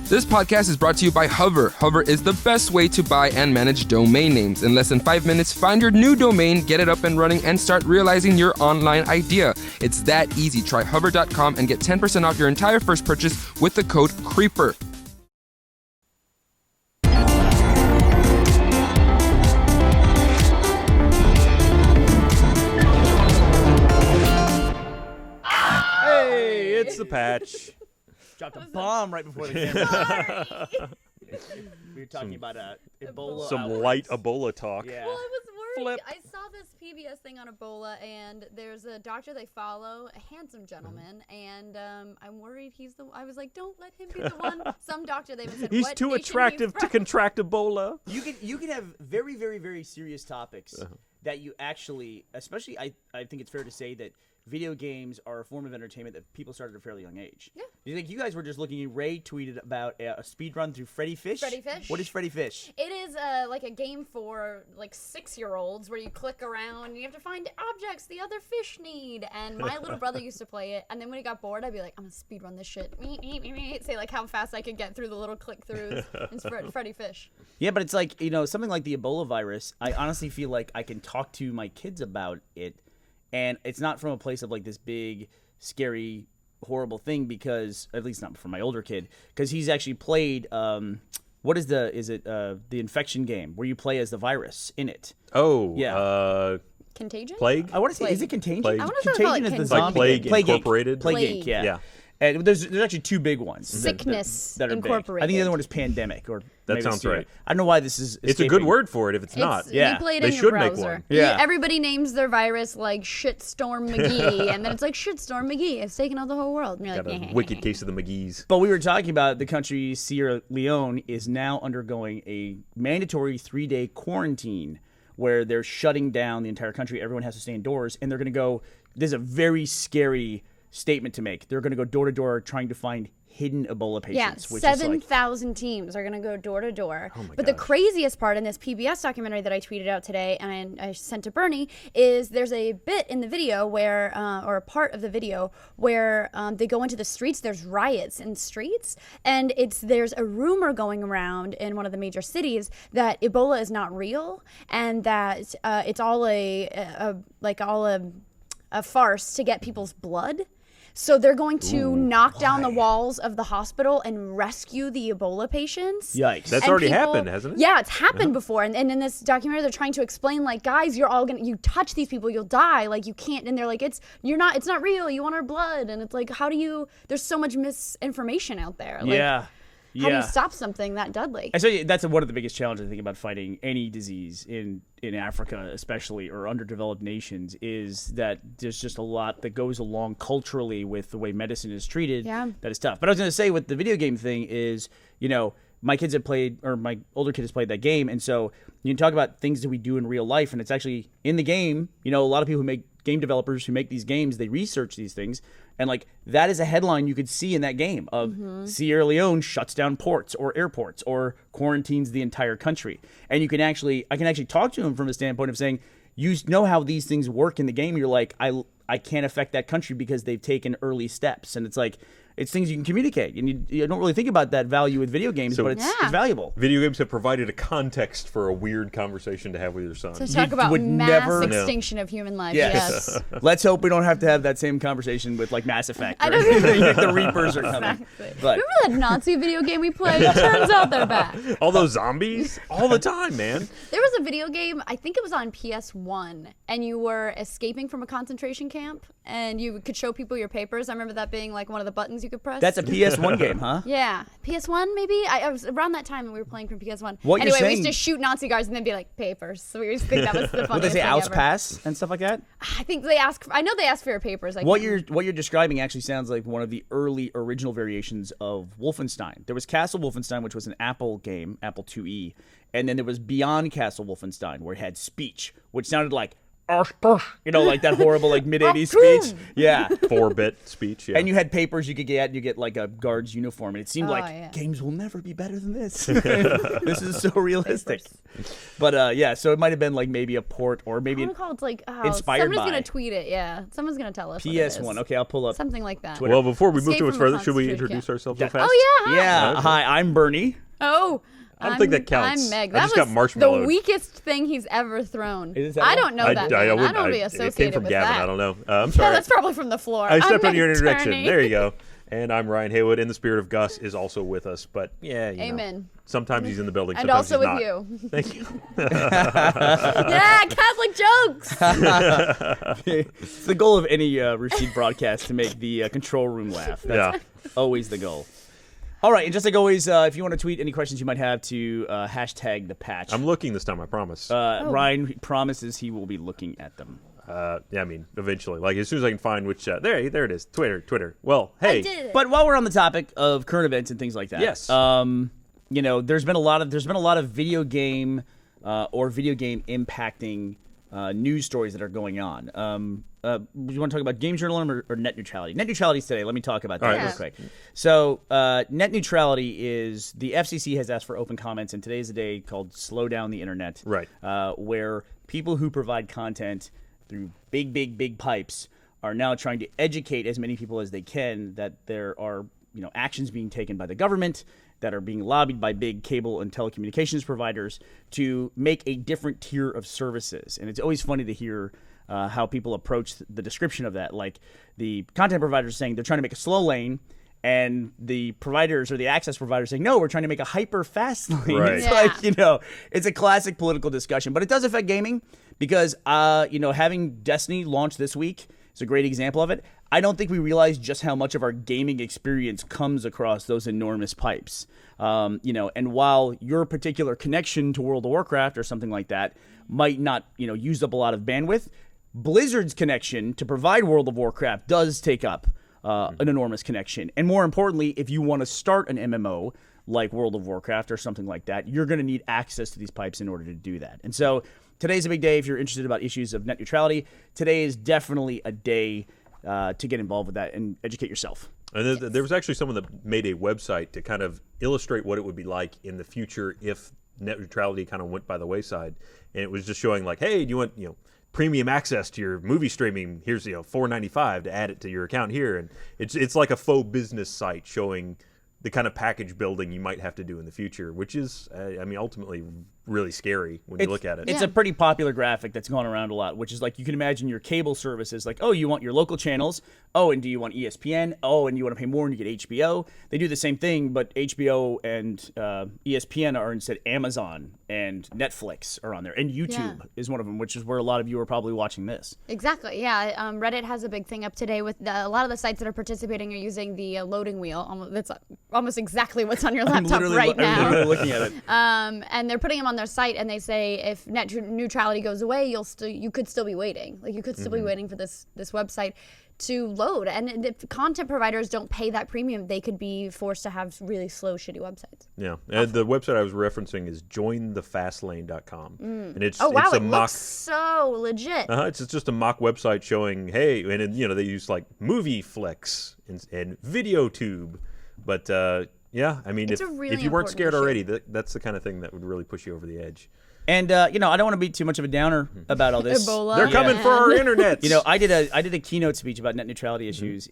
This podcast is brought to you by Hover. Hover is the best way to buy and manage domain names. In less than 5 minutes, find your new domain, get it up and running, and start realizing your online idea. It's that easy. Try hover.com and get 10% off your entire first purchase with the code CREEPER. Hey, it's the patch. Dropped a bomb right before the camera. We were talking about Ebola. Some outbreaks. light Ebola talk. Yeah. Well, I was worried. Flip. I saw this PBS thing on Ebola, and there's a doctor they follow, a handsome gentleman, and I'm worried he's the. I was like, don't let him be the one. Some doctor they even said He's what too nation attractive he's to from. contract Ebola. You can have very, very, very serious topics that you actually, especially I think it's fair to say that video games are a form of entertainment that people started at a fairly young age. Yeah. You think you guys were just looking? Ray tweeted about a speed run through Freddy Fish. Freddy Fish. What is Freddy Fish? It is like a game for like 6-year-olds where you click around and you have to find objects the other fish need. And my little brother used to play it, and then when he got bored, I'd be like, I'm gonna speed run this shit. Say like how fast I could get through the little click throughs. It's Freddy Fish. Yeah, but it's like, something like the Ebola virus. I honestly feel like I can talk to my kids about it, and it's not from a place of like this big, scary, horrible thing, because at least not for my older kid, because he's actually played the infection game where you play as the virus in it. Oh, Yeah. Contagion? Plague? I want to say, Plague. is it Contagion? Plague. I wanna say they call it Contagion is the Contagion. zombie Like Plague game. Incorporated? Plague Plague. Inc. Yeah. Yeah. And there's actually two big ones. Sickness that are big. Incorporated. I think the other one is Pandemic, or That maybe sounds it's the- right. I don't know why this is. It's a good escaping. word for it if it's not. Yeah. You play it They in your should make browser. one. Yeah. Everybody names their virus like Shitstorm McGee, and then it's like Shitstorm McGee. It's taking out the whole world. And you're Got like, a wicked case of the McGee's. But we were talking about the country Sierra Leone is now undergoing a mandatory 3-day quarantine where they're shutting down the entire country. Everyone has to stay indoors, and they're going to go. This is a very scary statement to make. They're going to go door to door trying to find hidden Ebola Yeah, patients. which is like, 7,000 teams are going to go door to door. Oh my But the gosh. craziest part in this PBS documentary that I tweeted out today and I sent to Burnie is there's a bit in the video where, or a part of the video where they go into the streets. There's riots in streets, and there's a rumor going around in one of the major cities that Ebola is not real and that it's all a farce to get people's blood. So they're going to knock down the walls of the hospital and rescue the Ebola patients. Yikes. That's And already people- happened, hasn't it? Yeah, it's happened before. And in this documentary, they're trying to explain, like, guys, you touch these people, you'll die. Like, you can't. And they're like, it's not real. You want our blood. And it's like, there's so much misinformation out there. Like, yeah. How do you stop something that deadly? I say that's one of the biggest challenges I think about fighting any disease in Africa, especially, or underdeveloped nations, is that there's just a lot that goes along culturally with the way medicine is treated. Yeah. That is tough. But I was going to say with the video game thing is, my kids have played, or my older kid has played that game, and so you can talk about things that we do in real life, and it's actually in the game. A lot of people who make game developers who make these games, they research these things, and like that is a headline you could see in that game of Sierra Leone shuts down ports or airports or quarantines the entire country. And I can actually talk to him from a standpoint of saying, you know how these things work in the game. You're like, I can't affect that country because they've taken early steps. And it's like, it's things you can communicate. And you don't really think about that value with video games, but it's valuable. Video games have provided a context for a weird conversation to have with your son. To talk about would mass never- extinction of human life. Yes. Yes. Let's hope we don't have to have that same conversation with like Mass Effect. I Or don't know. the Reapers are coming. Exactly. But Remember that Nazi video game we played? It turns out they're back. All those zombies? All the time, man. There was a video game, I think it was on PS1, and you were escaping from a concentration camp, and you could show people your papers. I remember that being like one of the buttons you could press. that's a PS1 game, huh? Yeah, PS1 maybe. I was around that time when we were playing from PS1. What you're anyway, we saying- used to shoot Nazi guards and then be like papers. So we used to think that was the funniest Would they say thing Aus ever. Pass and stuff like that? I think they ask. I know they ask for your papers. What you're describing actually sounds like one of the early original variations of Wolfenstein. There was Castle Wolfenstein, which was an Apple game, Apple IIe, and then there was Beyond Castle Wolfenstein, where it had speech, which sounded like like that horrible like mid 80s speech. Yeah. 4-bit speech. Yeah. And you had papers you could get. You get like a guard's uniform, and it seemed like games will never be better than this. This is so realistic. But yeah, so it might have been like maybe a port or maybe It's like inspired somebody's by. gonna tweet it. Yeah, someone's gonna tell us. What it is. PS1. Okay, I'll pull up. Something like that. Well, before we move Escape too much from a further, should we concentrated introduce camp. ourselves real fast? Oh yeah. Yeah. Okay. Hi, I'm Burnie. Oh. I don't think that counts. I'm Meg. I That just got was marshmallowed. the weakest thing he's ever thrown. Is that I one? don't know that. I Man. I wouldn't. don't want to be associated It came from with Gavin. that. I don't know. I'm Yeah, sorry. that's probably from the floor. I stepped I'm on your Meg introduction. Turney. There you go. And I'm Ryan Haywood. In the spirit of Gus is also with us, but yeah, you know, Amen. sometimes he's in the building. And Sometimes also he's with not. you. Thank you. Yeah, Catholic jokes. It's the goal of any Rashid broadcast to make the control room laugh. That's always the goal. All right, and just like always, if you want to tweet any questions you might have to hashtag the patch. I'm looking this time, I promise. Ryan promises he will be looking at them. Yeah, I mean, eventually. Like, as soon as I can find which... there it is. Twitter. Well, hey. I did it. But while we're on the topic of current events and things like that, Yes. you know, there's been a lot of video game or video game impacting news stories that are going on. You want to talk about game journalism or net neutrality? Net neutrality is today. Let me talk about that All right, real quick. So net neutrality is the FCC has asked for open comments, and today's a day called Slow Down the Internet, Right. Where people who provide content through big pipes are now trying to educate as many people as they can that there are actions being taken by the government that are being lobbied by big cable and telecommunications providers to make a different tier of services. And it's always funny to hear how people approach the description of that. Like the content providers saying they're trying to make a slow lane, and the providers or the access providers saying, no, we're trying to make a hyper fast lane. Right. It's Yeah. like, it's a classic political discussion, but it does affect gaming because, having Destiny launch this week is a great example of it. I don't think we realize just how much of our gaming experience comes across those enormous pipes. And while your particular connection to World of Warcraft or something like that might not, use up a lot of bandwidth, Blizzard's connection to provide World of Warcraft does take up an enormous connection. And more importantly, if you want to start an MMO like World of Warcraft or something like that, you're going to need access to these pipes in order to do that. And so today's a big day if you're interested about issues of net neutrality. Today is definitely a day to get involved with that and educate yourself. And there was actually someone that made a website to kind of illustrate what it would be like in the future if net neutrality kind of went by the wayside. And it was just showing like, hey, do you want, premium access to your movie streaming? Here's, $4.95 to add it to your account here. And it's like a faux business site showing the kind of package building you might have to do in the future, which is, ultimately really scary when you look at it. It's a pretty popular graphic that's gone around a lot, which is like you can imagine your cable services like, oh, you want your local channels. Oh, and do you want ESPN? Oh, and you want to pay more and you get HBO. They do the same thing, but HBO and ESPN are instead Amazon and Netflix are on there. And YouTube is one of them, which is where a lot of you are probably watching this. Exactly. Yeah. Reddit has a big thing up today with a lot of the sites that are participating are using the loading wheel. That's almost exactly what's on your laptop right now. I'm literally looking at it. And they're putting them on their site, and they say if net neutrality goes away, you could still be waiting. Like you could still be waiting for this website to load. And if content providers don't pay that premium, they could be forced to have really slow, shitty websites. Yeah, and the website I was referencing is jointhefastlane.com, and it's Oh wow, it's a it mock. looks so legit. It's just a mock website showing, hey, and they use like movie flicks and VideoTube, but yeah, It's a really if you weren't important scared issue. already, that's the kind of thing that would really push you over the edge. And I don't want to be too much of a downer about all this. Ebola. They're coming for our internet. I did a keynote speech about net neutrality issues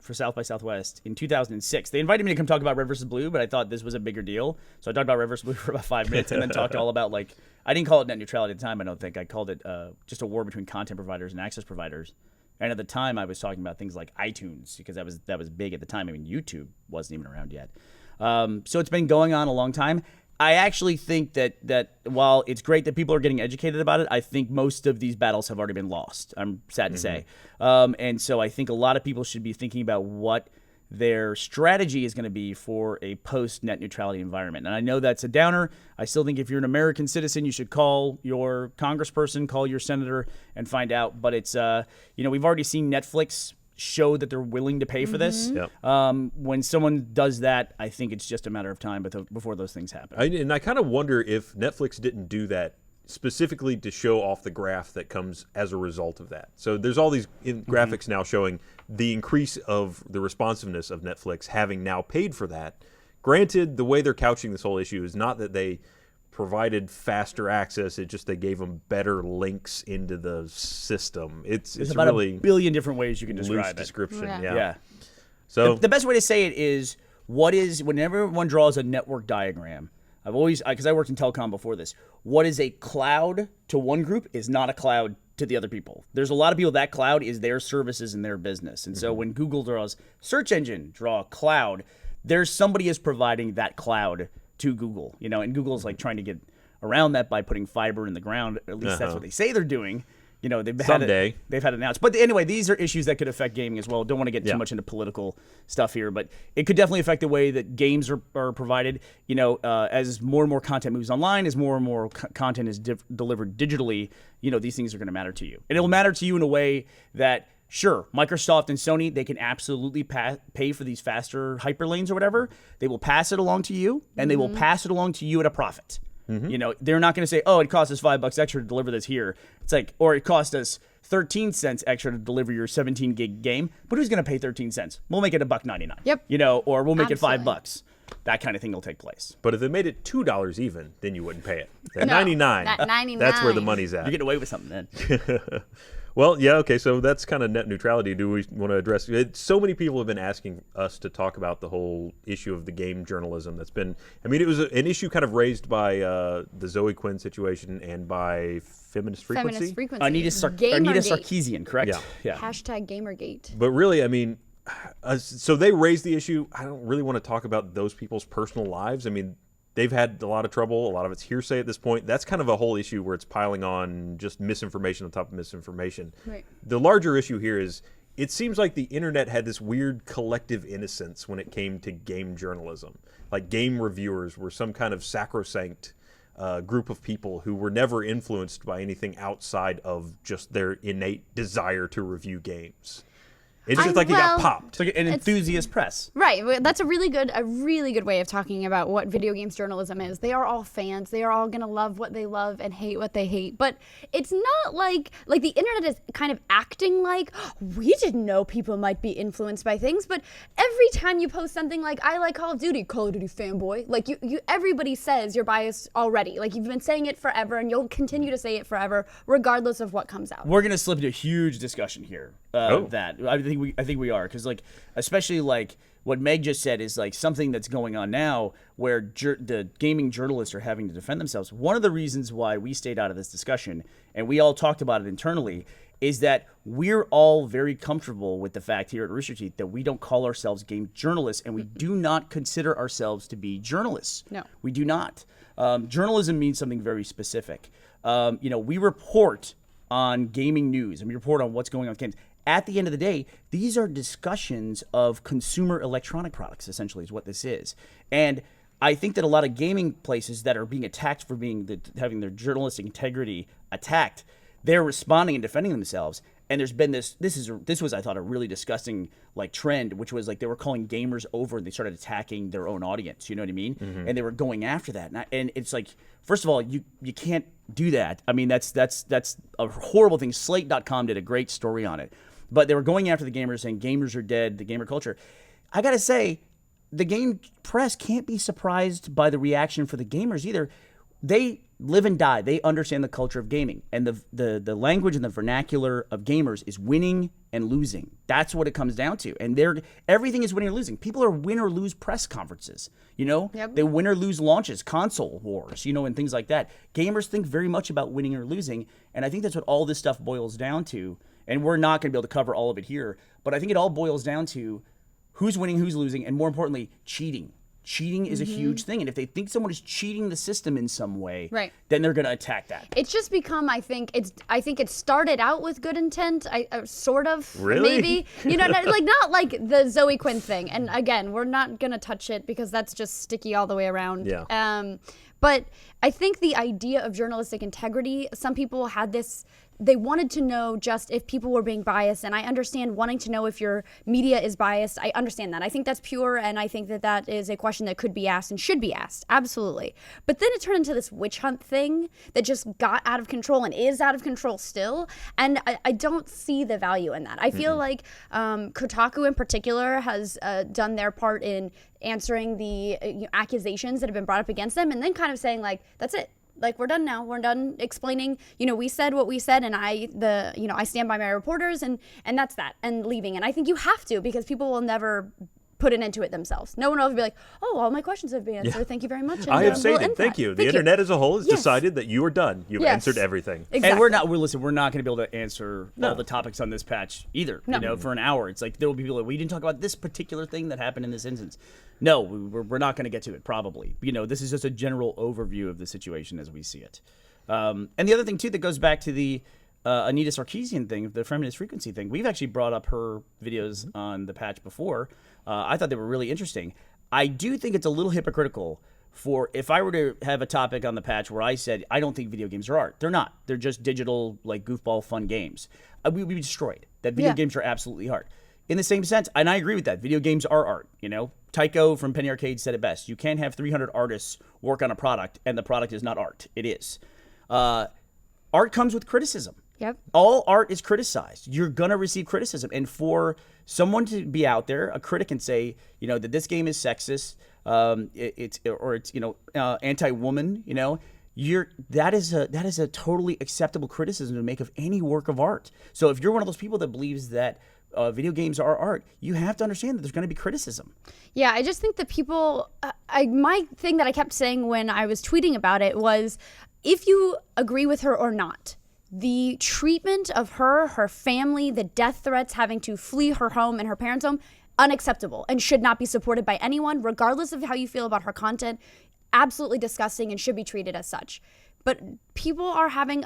for South by Southwest in 2006. They invited me to come talk about Red versus Blue, but I thought this was a bigger deal, so I talked about Red versus Blue for about 5 minutes, and then talked all about I didn't call it net neutrality at the time. I don't think I called it just a war between content providers and access providers. And at the time, I was talking about things like iTunes because that was big at the time. YouTube wasn't even around yet. So it's been going on a long time. I actually think that while it's great that people are getting educated about it, I think most of these battles have already been lost. I'm sad to say. And so I think a lot of people should be thinking about what their strategy is going to be for a post-net neutrality environment. And I know that's a downer. I still think if you're an American citizen, you should call your congressperson, call your senator, and find out. But it's, we've already seen Netflix show that they're willing to pay for this. Yep. When someone does that, I think it's just a matter of time before those things happen. I kind of wonder if Netflix didn't do that specifically to show off the graph that comes as a result of that. So there's all these graphics now showing the increase of the responsiveness of Netflix having now paid for that. Granted, the way they're couching this whole issue is not that they provided faster access, it's just they gave them better links into the system. It's about really a billion different ways you can describe loose it. description. Yeah. Yeah. So The best way to say it is, whenever one draws a network diagram, because I worked in telecom before this, what is a cloud to one group is not a cloud to the other people. There's a lot of people, that cloud is their services and their business. And so when Google draws search engine, draw a cloud, there's somebody is providing that cloud to Google, and Google's like trying to get around that by putting fiber in the ground. At least that's what they say they're doing. They've had it announced. But anyway, these are issues that could affect gaming as well. Don't want to get too much into political stuff here, but it could definitely affect the way that games are provided. As more and more content moves online, as more and more content is delivered digitally, these things are going to matter to you. And it'll matter to you in a way that, sure, Microsoft and Sony, they can absolutely pay for these faster hyperlanes or whatever. They will pass it along to you, and they will pass it along to you at a profit. They're not going to say, oh, it cost us $5 extra to deliver this here. It's like, or it cost us 13 cents extra to deliver your 17 gig game. But who's going to pay 13 cents? We'll make it $1.99. Yep. Or we'll make Absolutely. it $5. That kind of thing will take place. But if they made it $2 even, then you wouldn't pay it. At No, 99, at 99. that's where the money's at. You get away with something then. Well, yeah, okay, so that's kind of net neutrality. Do we want to address it? So many people have been asking us to talk about the whole issue of the game journalism that's been, it was an issue kind of raised by the Zoe Quinn situation and by Feminist Frequency. Feminist frequency. Anita Sarkeesian, correct? Yeah. Hashtag Gamergate. But really, so they raised the issue. I don't really want to talk about those people's personal lives. They've had a lot of trouble. A lot of it's hearsay at this point. That's kind of a whole issue where it's piling on just misinformation on top of misinformation. Right. The larger issue here is it seems like the internet had this weird collective innocence when it came to game journalism. Like game reviewers were some kind of sacrosanct group of people who were never influenced by anything outside of just their innate desire to review games. It's just like it got popped. It's like an enthusiast press. Right. That's a really good way of talking about what video games journalism is. They are all fans. They are all going to love what they love and hate what they hate. But it's not like the internet is kind of acting like, we didn't know people might be influenced by things. But every time you post something like, I like Call of Duty fanboy, like everybody says you're biased already. Like you've been saying it forever and you'll continue to say it forever, regardless of what comes out. We're going to slip into a huge discussion here. That I think we are, because especially what Meg just said is something that's going on now where the gaming journalists are having to defend themselves. One of the reasons why we stayed out of this discussion, and we all talked about it internally, is that we're all very comfortable with the fact here at Rooster Teeth that we don't call ourselves game journalists, and we do not consider ourselves to be journalists. No, we do not. Journalism means something very specific. We report on gaming news and we report on what's going on with games. At the end of the day, these are discussions of consumer electronic products, essentially, is what this is. And I think that a lot of gaming places that are being attacked for having their journalistic integrity attacked, they're responding and defending themselves. And there's been this was, I thought, a really disgusting trend, which was they were calling gamers over and they started attacking their own audience. You know what I mean? Mm-hmm. And they were going after that. And it's first of all, you can't do that. That's a horrible thing. Slate.com did a great story on it. But they were going after the gamers, saying gamers are dead, the gamer culture. I got to say, the game press can't be surprised by the reaction for the gamers either. They live and die. They understand the culture of gaming. And the language and the vernacular of gamers is winning and losing. That's what it comes down to. And everything is winning or losing. People are win or lose press conferences. Yep. They win or lose launches, console wars, and things like that. Gamers think very much about winning or losing. And I think that's what all this stuff boils down to. And we're not going to be able to cover all of it here. But I think it all boils down to who's winning, who's losing, and more importantly, cheating. Cheating is a huge thing. And if they think someone is cheating the system in some way, right, then they're going to attack that. It's just become, I think it started out with good intent, sort of, really? maybe. Not like the Zoe Quinn thing. And again, we're not going to touch it because that's just sticky all the way around. Yeah. But I think the idea of journalistic integrity, some people had this they wanted to know just if people were being biased, and I understand wanting to know if your media is biased. I understand that. I think that's pure, and I think that that is a question that could be asked and should be asked, absolutely. But then it turned into this witch hunt thing that just got out of control and is out of control still, and I don't see the value in that. I feel like Kotaku in particular has done their part in answering the accusations that have been brought up against them, and then kind of saying like, that's it. Like, we're done now. We're done explaining, we said what we said, and I stand by my reporters, and that's that, and leaving. And I think you have to, because people will never put an end to it themselves. No one will be like, oh, all my questions have been answered. Thank you very much. And, I have said it. Thank you. The internet as a whole has decided that you are done. You've answered everything. Exactly. And we're not going to be able to answer all the topics on this patch either. No. For an hour. It's like there will be people like, we didn't talk about this particular thing that happened in this instance. No, we're not going to get to it, probably. This is just a general overview of the situation as we see it. And the other thing, too, that goes back to the Anita Sarkeesian thing, the feminist frequency thing. We've actually brought up her videos on the patch before. I thought they were really interesting. I do think it's a little hypocritical for if I were to have a topic on the patch where I said, I don't think video games are art. They're not. They're just digital, like, goofball fun games. We'd be destroyed. That video games are absolutely art. In the same sense, and I agree with that, video games are art, Tycho from Penny Arcade said it best. You can't have 300 artists work on a product, and the product is not art. It is. Art comes with criticism. Yep. All art is criticized. You're going to receive criticism. And for someone to be out there, a critic, and say, that this game is sexist, it's anti-woman, that is a totally acceptable criticism to make of any work of art. So if you're one of those people that believes that video games are art, you have to understand that there's going to be criticism. Yeah, I just think that people, my thing that I kept saying when I was tweeting about it was, if you agree with her or not, the treatment of her family, the death threats, having to flee her home and her parents' home, unacceptable and should not be supported by anyone, regardless of how you feel about her content. Absolutely disgusting and should be treated as such. But some people are having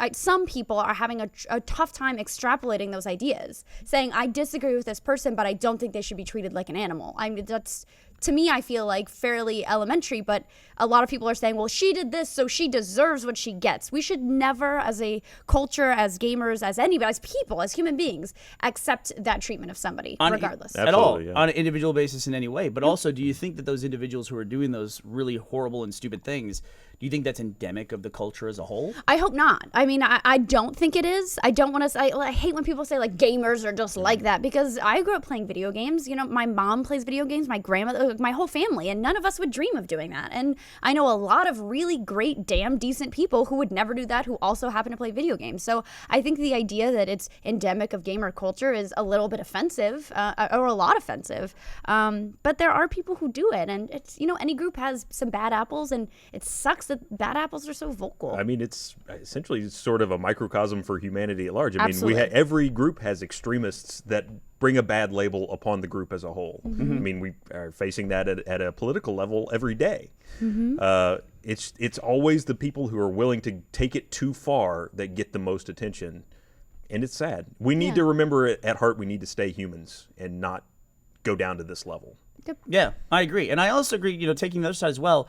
a tough time extrapolating those ideas, saying, I disagree with this person, but I don't think they should be treated like an animal. I mean, that's, to me, I feel like fairly elementary, but a lot of people are saying, well, she did this, so she deserves what she gets. We should never, as a culture, as gamers, as anybody, as people, as human beings, accept that treatment of somebody, regardless. At all, on an individual basis in any way. But also, do you think that those individuals who are doing those really horrible and stupid things, do you think that's endemic of the culture as a whole? I hope not. I mean, I don't think it is. I don't want to say, I hate when people say like gamers are just like that, because I grew up playing video games. My mom plays video games, my grandmother, my whole family, and none of us would dream of doing that. And I know a lot of really great, damn decent people who would never do that, who also happen to play video games. So I think the idea that it's endemic of gamer culture is a little bit offensive, or a lot offensive. But there are people who do it, and it's, any group has some bad apples, and it sucks that bad apples are so vocal. I mean, it's essentially sort of a microcosm for humanity at large. Absolutely. Mean, every group has extremists that bring a bad label upon the group as a whole. Mm-hmm. I mean, we are facing that at a political level every day. Mm-hmm. It's always the people who are willing to take it too far that get the most attention, and it's sad. We need to remember at heart, we need to stay humans and not go down to this level. Yep. Yeah, I agree. And I also agree, taking the other side as well,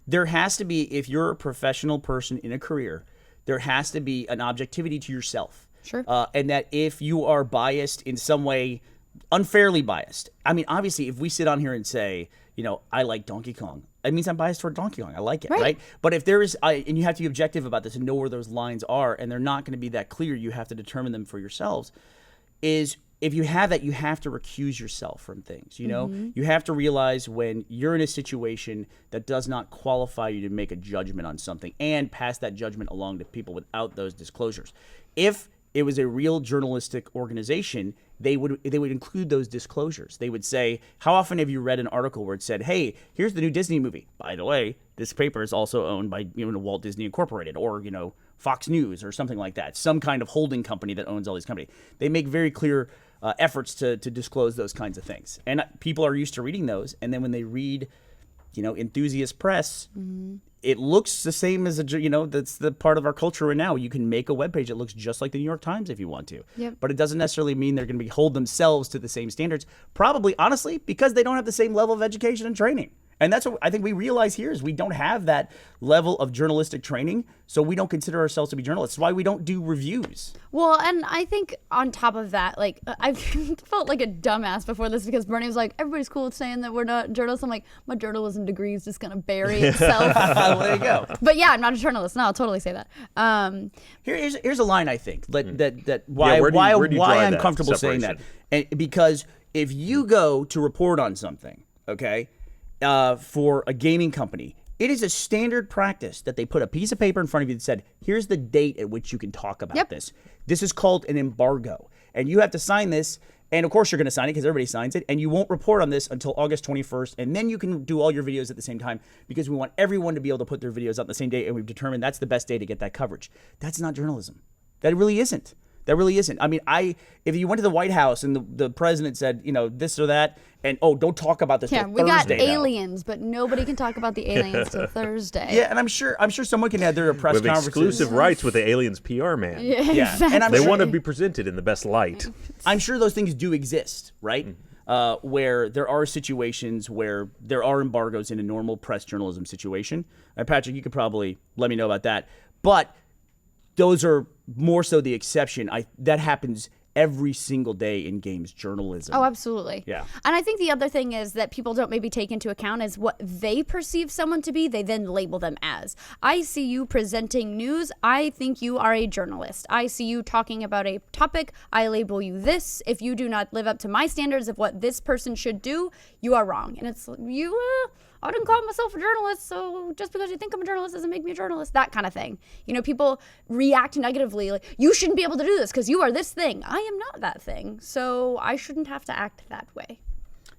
there has to be, if you're a professional person in a career, there has to be an objectivity to yourself. Sure. And that if you are biased in some way, unfairly biased. I mean, obviously, if we sit on here and say, I like Donkey Kong, it means I'm biased toward Donkey Kong. I like it, right? But if there is, and you have to be objective about this and know where those lines are, and they're not going to be that clear, you have to determine them for yourselves, is if you have that, you have to recuse yourself from things, Mm-hmm. You have to realize when you're in a situation that does not qualify you to make a judgment on something and pass that judgment along to people without those disclosures. If it was a real journalistic organization, they would include those disclosures. They would say, how often have you read an article where it said, hey, here's the new Disney movie. By the way, this paper is also owned by Walt Disney Incorporated, or Fox News or something like that, some kind of holding company that owns all these companies. They make very clear efforts to disclose those kinds of things. And people are used to reading those. And then when they read, enthusiast press, mm-hmm. it looks the same as that's the part of our culture right now. You can make a webpage that looks just like the New York Times if you want to. Yep. But it doesn't necessarily mean they're going to hold themselves to the same standards. Probably, honestly, because they don't have the same level of education and training. And that's what I think we realize here is we don't have that level of journalistic training, so we don't consider ourselves to be journalists. That's why we don't do reviews. Well, and I think on top of that, like, I felt like a dumbass before this because Bernie was like, everybody's cool with saying that we're not journalists. I'm like, my journalism degree is just going to bury itself. Well, there you go. But yeah, I'm not a journalist. No, I'll totally say that. Here's a line I think that where do you draw I'm that comfortable saying that. And because if you go to report on something, okay, for a gaming company, it is a standard practice that they put a piece of paper in front of you that said, here's the date at which you can talk about this. This is called an embargo. And you have to sign this. And of course you're going to sign it because everybody signs it. And you won't report on this until August 21st. And then you can do all your videos at the same time because we want everyone to be able to put their videos out on the same day. And we've determined that's the best day to get that coverage. That's not journalism. That really isn't. That really isn't. I mean, if you went to the White House and the president said, this or that, and don't talk about this till Thursday. We got aliens, but nobody can talk about the aliens till Thursday. Yeah, and I'm sure someone can have their press with conferences. Exclusive rights with the aliens PR man. Yeah, exactly. And they want to be presented in the best light. I'm sure those things do exist, right? Where there are situations where there are embargoes in a normal press journalism situation. Patrick, you could probably let me know about that. But those are more so the exception. That happens every single day in games journalism. Oh, absolutely. Yeah. And I think the other thing is that people don't maybe take into account is what they perceive someone to be, they then label them as. I see you presenting news. I think you are a journalist. I see you talking about a topic. I label you this. If you do not live up to my standards of what this person should do, you are wrong. And it's I didn't call myself a journalist, so just because you think I'm a journalist doesn't make me a journalist. That kind of thing. People react negatively, like, you shouldn't be able to do this because you are this thing. I am not that thing, so I shouldn't have to act that way.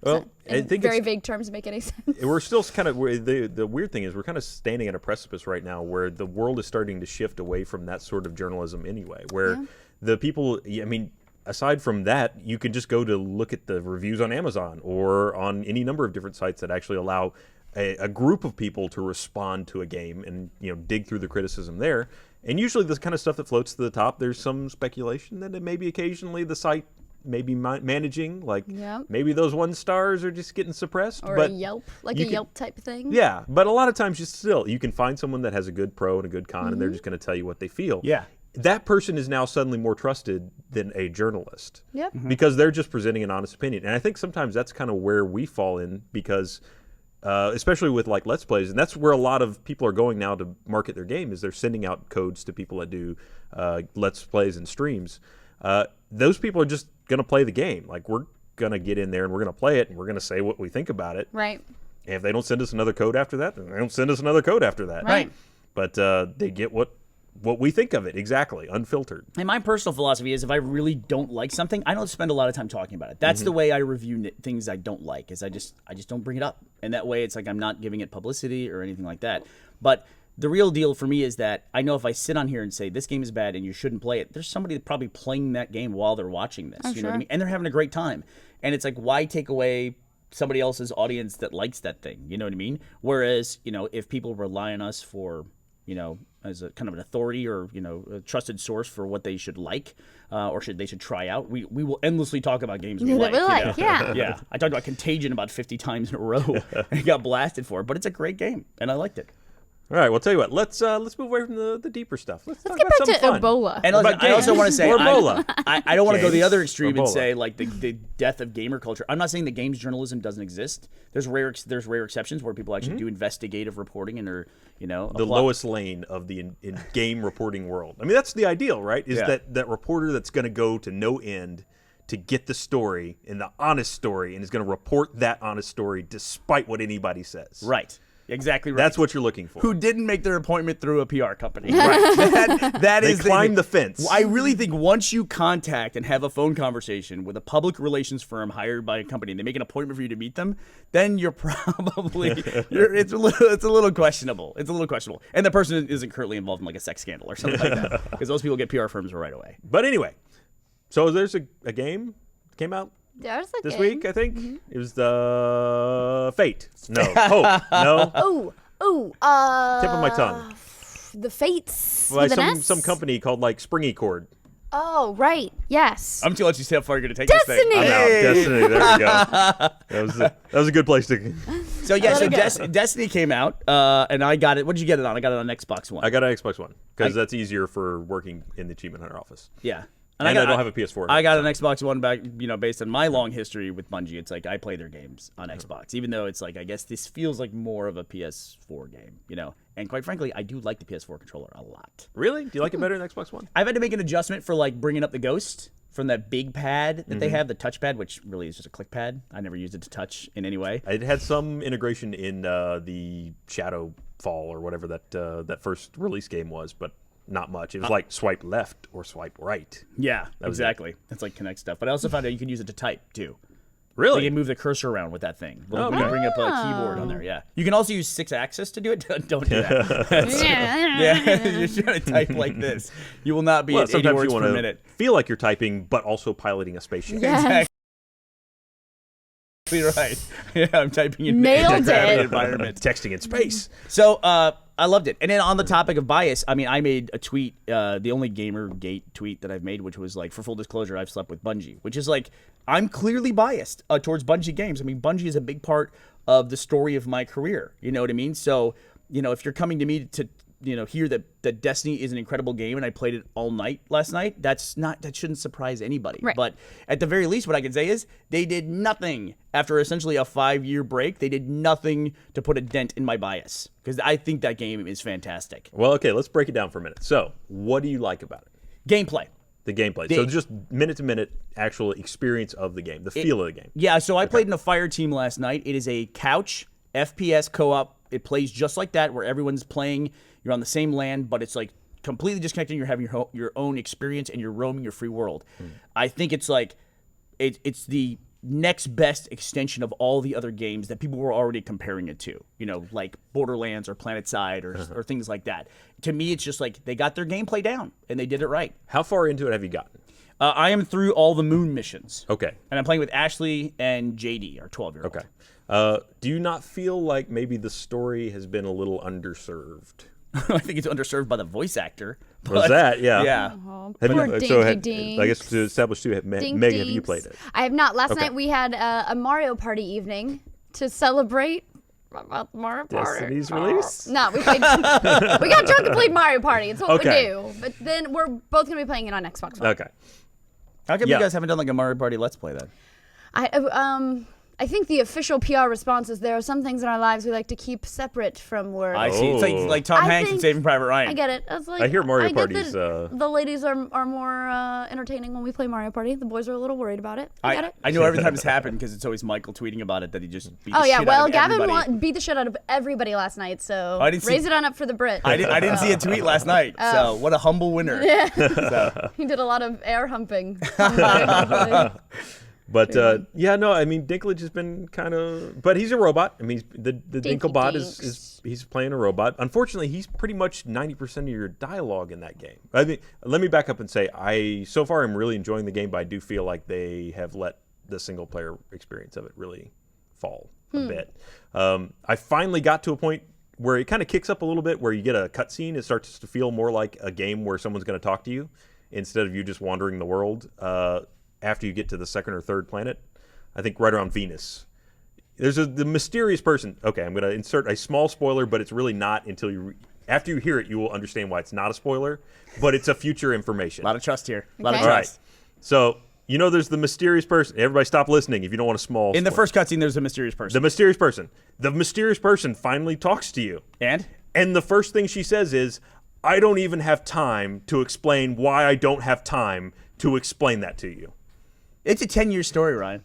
Well, I think very vague terms make any sense. We're still kind of the weird thing is we're kind of standing at a precipice right now where the world is starting to shift away from that sort of journalism anyway, where the people, aside from that, you can just go to look at the reviews on Amazon or on any number of different sites that actually allow a group of people to respond to a game and dig through the criticism there. And usually this kind of stuff that floats to the top, there's some speculation that it maybe occasionally the site may be managing, like maybe those 1 stars are just getting suppressed. Or but a Yelp, Yelp type thing. Yeah, but a lot of times you can find someone that has a good pro and a good con and they're just going to tell you what they feel. Yeah. That person is now suddenly more trusted than a journalist. Yep. Because they're just presenting an honest opinion. And I think sometimes that's kind of where we fall in because especially with like Let's Plays, and that's where a lot of people are going now to market their game is they're sending out codes to people that do Let's Plays and streams. Those people are just going to play the game. Like we're going to get in there and we're going to play it and we're going to say what we think about it. Right. And if they don't send us another code after that, then they don't send us another code after that. Right. But they get what we think of it, exactly, unfiltered. And my personal philosophy is if I really don't like something, I don't spend a lot of time talking about it. That's the way I review things I don't like, is I just don't bring it up. And that way it's like I'm not giving it publicity or anything like that. But the real deal for me is that I know if I sit on here and say this game is bad and you shouldn't play it, there's somebody probably playing that game while they're watching this. You know what I mean? And they're having a great time. And it's like, why take away somebody else's audience that likes that thing? You know what I mean? Whereas, if people rely on us for, as a kind of an authority or, a trusted source for what they should like or they should try out, we will endlessly talk about games we like. Yeah. Yeah. I talked about Contagion about 50 times in a row and got blasted for it, but it's a great game and I liked it. All right, well, tell you what. Let's move away from the deeper stuff. Let's talk get about back something to fun. Ebola. And I also want to say, Ebola. I don't want to go the other Games. extreme and Ebola. say like the death of gamer culture. I'm not saying that games journalism doesn't exist. There's rare exceptions where people actually do investigative reporting and are The Lois Lane of the in game reporting world. I mean, that's the ideal, right? Is that reporter that's going to go to no end to get the story and the honest story and is going to report that honest story despite what anybody says. Right. Exactly right. That's what you're looking for. Who didn't make their appointment through a PR company. Right. That They is climb the fence. I really think once you contact and have a phone conversation with a public relations firm hired by a company and they make an appointment for you to meet them, then you're probably it's a little questionable. It's a little questionable. And the person isn't currently involved in like a sex scandal or something like that. Because those people get PR firms right away. But anyway, so there's a game that came out There's a this game. week, I think. It was the Fate. No. Hope. No. Oh, Tip of my tongue. The Fates By with an S? some company called like Springy Cord. Oh, right. Yes. I'm too let you see how far you're gonna take Destiny! this thing. I'm out. Destiny. There we go. That was a good place to. So yeah, so Let it go. Destiny came out, and I got it. What did you get it on? I got it on Xbox One. I got an Xbox One because that's easier for working in the Achievement Hunter office. Yeah. And I don't have a PS4. I got an Xbox One back, based on my long history with Bungie. It's like I play their games on Xbox, even though it's like I guess this feels like more of a PS4 game, And quite frankly, I do like the PS4 controller a lot. Really? Do you like it better than Xbox One? I've had to make an adjustment for like bringing up the Ghost from that big pad that they have, the touchpad, which really is just a click pad. I never used it to touch in any way. It had some integration in the Shadow Fall or whatever that first release game was, but not much. It was like swipe left or swipe right. Yeah, was exactly. That's like Kinect stuff. But I also found out you can use it to type too. Really? You can move the cursor around with that thing. When okay. you bring up a keyboard on there, yeah. You can also use 6-axis to do it. Don't do that. Yeah, you're trying to type like this. You will not be at 80 sometimes words you per want to minute. feel like you're typing, but also piloting a spaceship. Yes. Exactly right. Yeah, I'm typing in Nailed gravity it. environment. Texting in space. So I loved it. And then on the topic of bias, I made a tweet, the only Gamergate tweet that I've made, which was like, for full disclosure, I've slept with Bungie, which is like, I'm clearly biased towards Bungie games. Bungie is a big part of the story of my career. You know what I mean? So, if you're coming to me to hear that Destiny is an incredible game and I played it all night last night, that shouldn't surprise anybody. Right. But at the very least, what I can say is they did nothing after essentially a 5-year break. They did nothing to put a dent in my bias because I think that game is fantastic. Well, okay, let's break it down for a minute. So, what do you like about it? Gameplay. The gameplay. So just minute-to-minute actual experience of the game, the feel of the game. Yeah, so I played in a fire team last night. It is a couch FPS co-op. It plays just like that, where everyone's playing. You're on the same land, but it's like completely disconnected. You're having your own experience, and you're roaming your free world. I think it's like it's the next best extension of all the other games that people were already comparing it to. Like Borderlands or PlanetSide or things like that. To me, it's just like they got their gameplay down, and they did it right. How far into it have you gotten? I am through all the moon missions. Okay. And I'm playing with Ashley and JD, our 12-year-old. Okay. Do you not feel like maybe the story has been a little underserved? I think it's underserved by the voice actor. Was that? Yeah. Yeah. Oh, Have poor you, dinky I guess to establish too, Megan, have you played it? I have not. Last Okay. night we had a Mario Party evening to celebrate Mario Party. Destiny's release? No, we played. We got drunk and played Mario Party. It's what Okay. we do. But then we're both gonna be playing it on Xbox One. Okay. How come Yeah. you guys haven't done like a Mario Party Let's Play then? I think the official PR response is there are some things in our lives we like to keep separate from work. I see. It's Oh. like Tom I Hanks in think- Saving Private Ryan. I get it. I was like, I hear Mario get Party's, that the ladies are more entertaining when we play Mario Party. The boys are a little worried about it. I get it. I know every time it's happened because it's always Michael tweeting about it that he just beat the Oh yeah, shit well out of Gavin everybody. beat the shit out of everybody last night, so I didn't see- raise it on up for the Brit. I didn't see a tweet last night, so what a humble winner. So, He did a lot of air humping. But yeah, no, Dinklage has been kind of, but he's a robot. The Dinklebot is he's playing a robot. Unfortunately, he's pretty much 90% of your dialogue in that game. Let me back up and say, so far I'm really enjoying the game, but I do feel like they have let the single player experience of it really fall a bit. I finally got to a point where it kind of kicks up a little bit, where you get a cutscene. It starts to feel more like a game where someone's going to talk to you instead of you just wandering the world. After you get to the second or third planet, I think right around Venus, there's the mysterious person. Okay, I'm going to insert a small spoiler, but it's really not until after you hear it, you will understand why it's not a spoiler, but it's a future information. a lot of trust here. A lot of Okay. All trust. right. So, there's the mysterious person. Everybody stop listening if you don't want a small In the spoiler. first cutscene, there's a mysterious person. The mysterious person. The mysterious person finally talks to you. And? And the first thing she says is, I don't even have time to explain why I don't have time to explain that to you. It's a 10-year story, Ryan.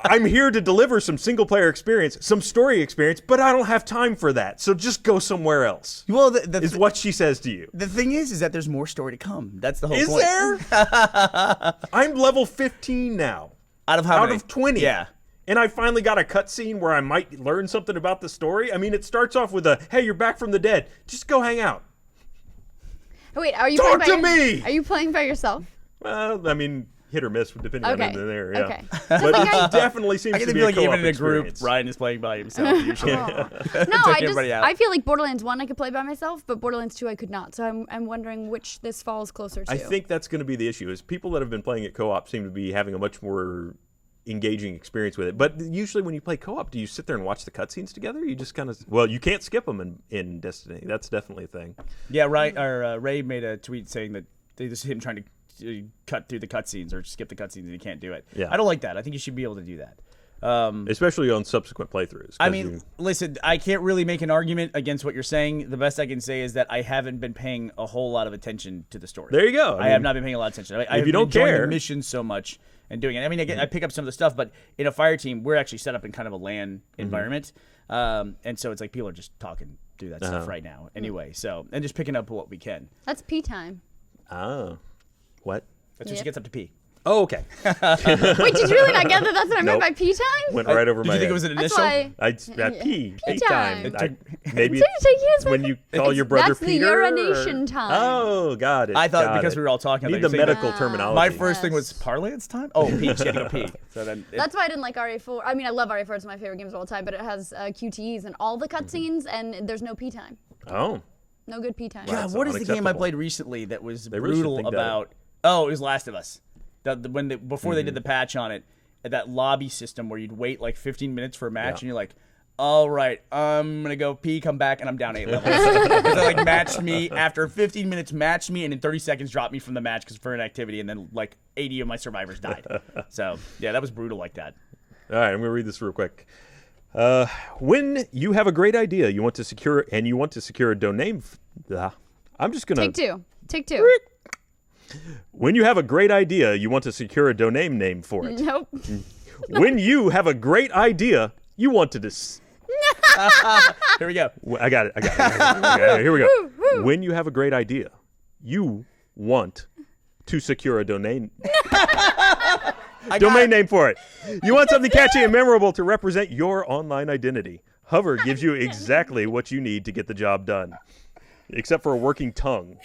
I'm here to deliver some single-player experience, some story experience, but I don't have time for that. So just go somewhere else. Well, Is what she says to you. the thing is that there's more story to come. That's the whole Is point. there? I'm level 15 now. Out of how Out many? of 20. Yeah. And I finally got a cutscene where I might learn something about the story. It starts off with hey, you're back from the dead. Just go hang out. Wait, are you Talk playing to me! Are you playing by yourself? Well, hit or miss depending on Okay. in there. Yeah. Okay. But it definitely seems I to can be feel a like co-op even in a group, experience. Ryan is playing by himself usually. No, everybody out. I feel like Borderlands 1 I could play by myself, but Borderlands 2 I could not. So I'm wondering which this falls closer to. I think that's going to be the issue. Is people that have been playing it co-op seem to be having a much more engaging experience with it. But usually when you play co-op, do you sit there and watch the cutscenes together? You just kind of you can't skip them in Destiny. That's definitely a thing. Yeah, right. Or Ray made a tweet saying that this is him trying to cut through the cutscenes or skip the cutscenes and he can't do it. Yeah. I don't like that. I think you should be able to do that. Especially on subsequent playthroughs. I mean, listen, I can't really make an argument against what you're saying. The best I can say is that I haven't been paying a whole lot of attention to the story. There you go. I have not been paying a lot of attention. I have you been don't enjoying care- the missions so much and doing it. I mean, I pick up some of the stuff, but in a fire team, we're actually set up in kind of a LAN environment. And so it's like people are just talking through that stuff right now anyway. So, and just picking up what we can. That's pee time. What? That's when she gets up to pee. Oh, okay. Wait, did you really not get that? That's what I meant Nope. by pee time? Went right over Did my you think head. it was an That's initial? why. Pee Pee time. time. Maybe Did you take yours when you call your brother That's the Peter. urination or- time. Oh, got it. I thought got because it. we were all talking Need about the it, saying medical that- terminology. My first thing was Yes. parlance time. Oh, pee. She had to go pee. So then That's why I didn't like RE4. I mean, I love RE4. It's my favorite games of all time, but it has QTEs and all the cutscenes, and there's no pee time. Oh. No good pee time. God, That's what is the game I unacceptable. played recently that was They really should brutal think that about? Oh, it was Last of Us. Before they did the patch on it, that lobby system where you'd wait like 15 minutes for a match, Yeah. and you're like, all right, I'm gonna go pee, come back, and I'm down 8 levels. Because they like matched me after 15 minutes, matched me, and in 30 seconds dropped me from the match because for inactivity, and then like 80 of my survivors died. So yeah, that was brutal like that. All right, I'm going to read this real quick. When you have a great idea, you want to secure a domain. I'm just going to Take two. When you have a great idea, you want to secure a domain name for it. Nope. When you have a great idea, you want to Here we go. I got it. Okay, here we go. When you have a great idea, you want to secure a domain name for it. You want something catchy and memorable to represent your online identity. Hover gives you exactly what you need to get the job done, except for a working tongue.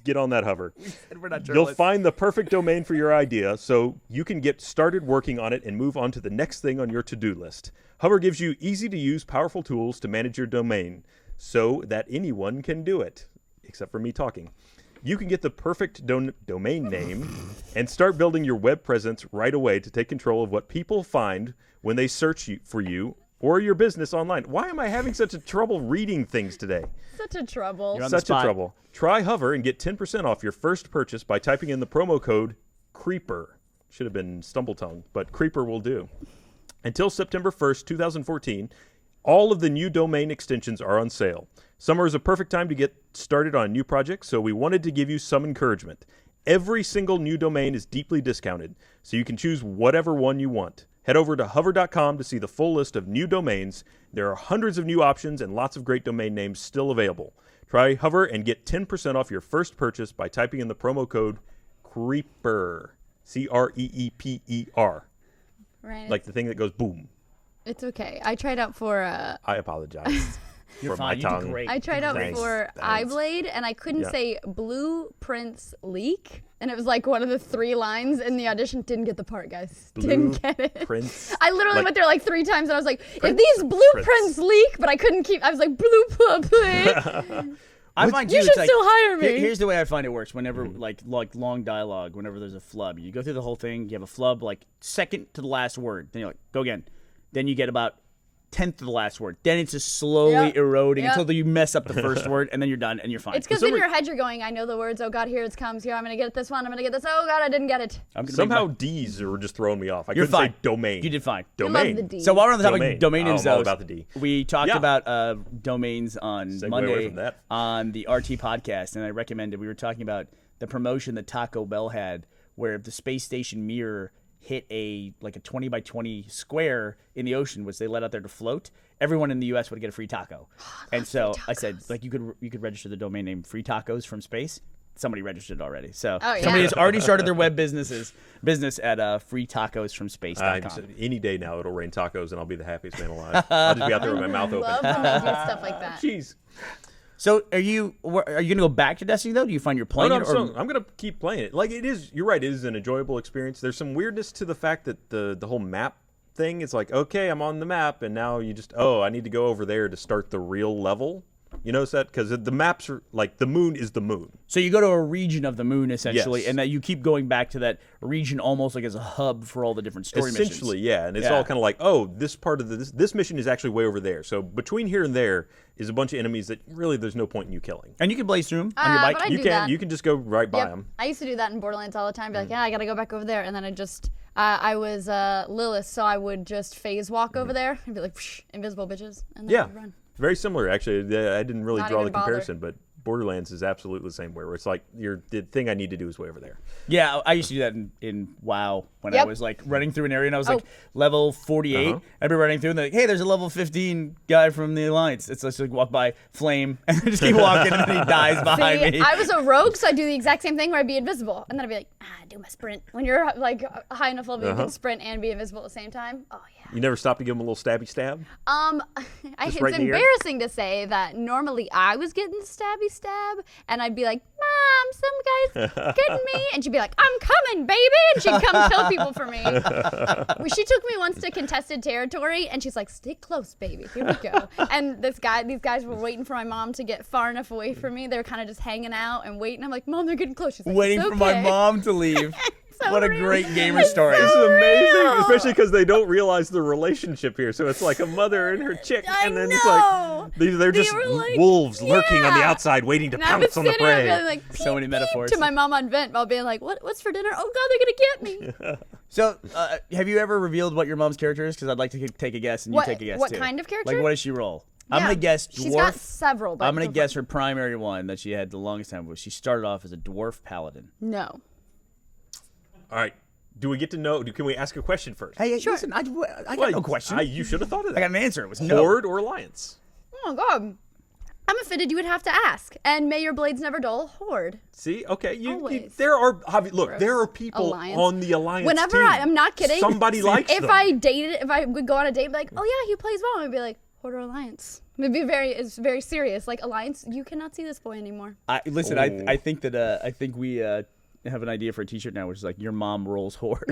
Get on that, Hover. We're not You'll journalists. find the perfect domain for your idea so you can get started working on it and move on to the next thing on your to-do list. Hover gives you easy-to-use, powerful tools to manage your domain so that anyone can do it, except for me talking. You can get the perfect domain name and start building your web presence right away to take control of what people find when they search for you or your business online. Why am I having such a trouble reading things today? Such a trouble. You're on the Such a spot. trouble. Try Hover and get 10% off your first purchase by typing in the promo code CREEPER. Should have been Stumbletongue, but CREEPER will do. Until September 1st, 2014, all of the new domain extensions are on sale. Summer is a perfect time to get started on a new project, so we wanted to give you some encouragement. Every single new domain is deeply discounted, so you can choose whatever one you want. Head over to hover.com to see the full list of new domains. There are hundreds of new options and lots of great domain names still available. Try Hover and get 10% off your first purchase by typing in the promo code CREEPER. CREEPER. Right. Like the thing that goes boom. It's okay. I tried out for I apologize. You're for my fine. You did tongue. great. I tried out Thanks. for Thanks. iBlade, and I couldn't Yeah. say Blueprints Leak, and it was like one of the 3 lines in the audition. Didn't get the part, guys. Didn't get it. Blueprints. I literally Like- went there like 3 times, and I was like, Prints if these or blueprints leak, but I couldn't keep. I was like, blueprint. I find You too, should it's like, still hire me. Here's the way I find it works. Whenever like long dialogue, whenever there's a flub, you go through the whole thing. You have a flub like second to the last word. Then you're like, go again. Then you get about 10th to the last word. Then it's just slowly Yep. eroding Yep. until you mess up the first word, and then you're done and you're fine. It's because in your head you're going, I know the words. Oh God, here it comes. Here I'm gonna get this one. I'm gonna get this. Oh God, I didn't get it. I'm gonna make Somehow my- D's were just throwing me off. I You're couldn't fine. say domain. You did fine. You love Domain. the D. So while we're on the topic Domain. of domain Oh, names, I'm all though, about the D. we talked Yeah. about domains on Segue away Monday from that. on the RT podcast, and I recommended we were talking about the promotion that Taco Bell had, where if the space station mirror hit a 20 by 20 square in the ocean, which they let out there to float, everyone in the U.S. would get a free taco. And so I said, like, you could register the domain name Free Tacos from Space. Somebody registered already. So Oh, yeah. somebody has already started their web business at Free Tacos from Space.com. Any day now it'll rain tacos and I'll be the happiest man alive. I'll just be out there with my mouth open. Love when they do stuff like that. Jeez. So are you gonna go back to Destiny though? Do you find you're playing it? I'm gonna keep playing it. Like it is. You're right. It is an enjoyable experience. There's some weirdness to the fact that the whole map thing. It's like, okay, I'm on the map, and now you just I need to go over there to start the real level. You notice that? Because the maps are like the moon is the moon. So you go to a region of the moon essentially, Yes. and that you keep going back to that region almost like as a hub for all the different story missions. Essentially, yeah, and it's all kind of like, this part of this mission is actually way over there. So between here and there is a bunch of enemies that really there's no point in you killing. And you can blaze through them on your bike. But I You do can that. you can just go right by Yep. them. I used to do that in Borderlands all the time. Be like, yeah, I gotta go back over there, and then I was Lilith, so I would just phase walk over there and be like, psh, invisible bitches, and then I'd run. Very similar, actually. I didn't really Not draw the even bother. comparison, but Borderlands is absolutely the same way, where it's like the thing I need to do is way over there. Yeah, I used to do that in WoW when I was like running through an area and I was like level 48. I'd be running through and they're like, hey, there's a level 15 guy from the Alliance. It's just like walk by, flame, and then just keep walking and then he dies behind me. I was a rogue, so I'd do the exact same thing where I'd be invisible, and then I'd be like, do my sprint. When you're like high enough level, you can sprint and be invisible at the same time. Oh yeah. You never stop to give him a little stabby stab? It's right in the ear? embarrassing to say that normally I was getting the stabby stab, and I'd be like, Mom, some guy's getting me, and she'd be like, I'm coming, baby, and she'd come kill people for me. She took me once to contested territory, and she's like, stick close, baby, here we go. And these guys were waiting for my mom to get far enough away from me. They were kind of just hanging out and waiting. I'm like, Mom, they're getting close. She's like, Waiting "It's for my okay." mom to leave. So What a real. great gamer story. This is So amazing, real. especially because they don't realize the relationship here. So it's like a mother and her chick, I and then it's know. like they're They just were like, wolves lurking on the yeah. outside, waiting to And I was pounce on the sitting there prey. being like, peep, So many peep, metaphors. to my mom on vent while being like, what's for dinner? Oh God, they're gonna get me. So, have you ever revealed what your mom's character is? Because I'd like to take a guess, and you What- take a guess what too. kind of character? Like, what does she roll? I'm Yeah. gonna guess dwarf. She's got several. But I'm gonna go for guess it. her primary one that she had the longest time was she started off as a dwarf paladin. No. All right, do we get to know? Can we ask a question first? Hey, Sure. listen, I got Well, no question. You should have thought of I that. got an answer. It was no. Horde or Alliance? Oh God. I'm offended you would have to ask. And may your blades never dull. Horde. See, okay, Always. there are look, Gross. there are people Alliance. on the Alliance Whenever team. I'm not kidding. Somebody likes if them. if I would go on a date and be like, oh yeah, he plays well, I'd be like, Horde or Alliance. It's very serious. Like Alliance, you cannot see this boy anymore. Listen, I think that I think we have an idea for a T-shirt now, which is like your mom rolls Horde.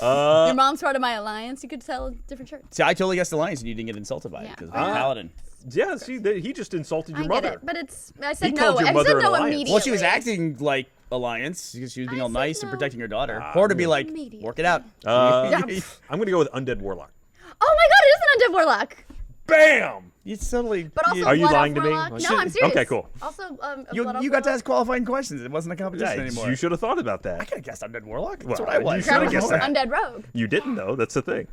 Your mom's part of my Alliance. You could sell a different shirt. See, I totally guessed Alliance, and you didn't get insulted by it Yeah. because I'm a paladin. Yeah, see, he just insulted your I mother. get it, but I said He no. called your I mother said an no Alliance. immediately. Well, she was acting like Alliance because she was being I all said nice and no. protecting her daughter. Horde would be like, Immediately. work it out. I'm gonna go with Undead Warlock. Oh my God, it is an undead warlock. Bam! It's totally. But also, Are you Blood lying Elf to me? Warlock. Oh, No, shit. I'm serious. Okay, cool. Also, a you Blood Elf got to Warlock. ask qualifying questions. It wasn't a competition anymore. You should have thought about that. I could have guessed Undead Warlock. Well, That's what I was. you should have Travis guessed was that. Undead Rogue. You didn't know. That's the thing.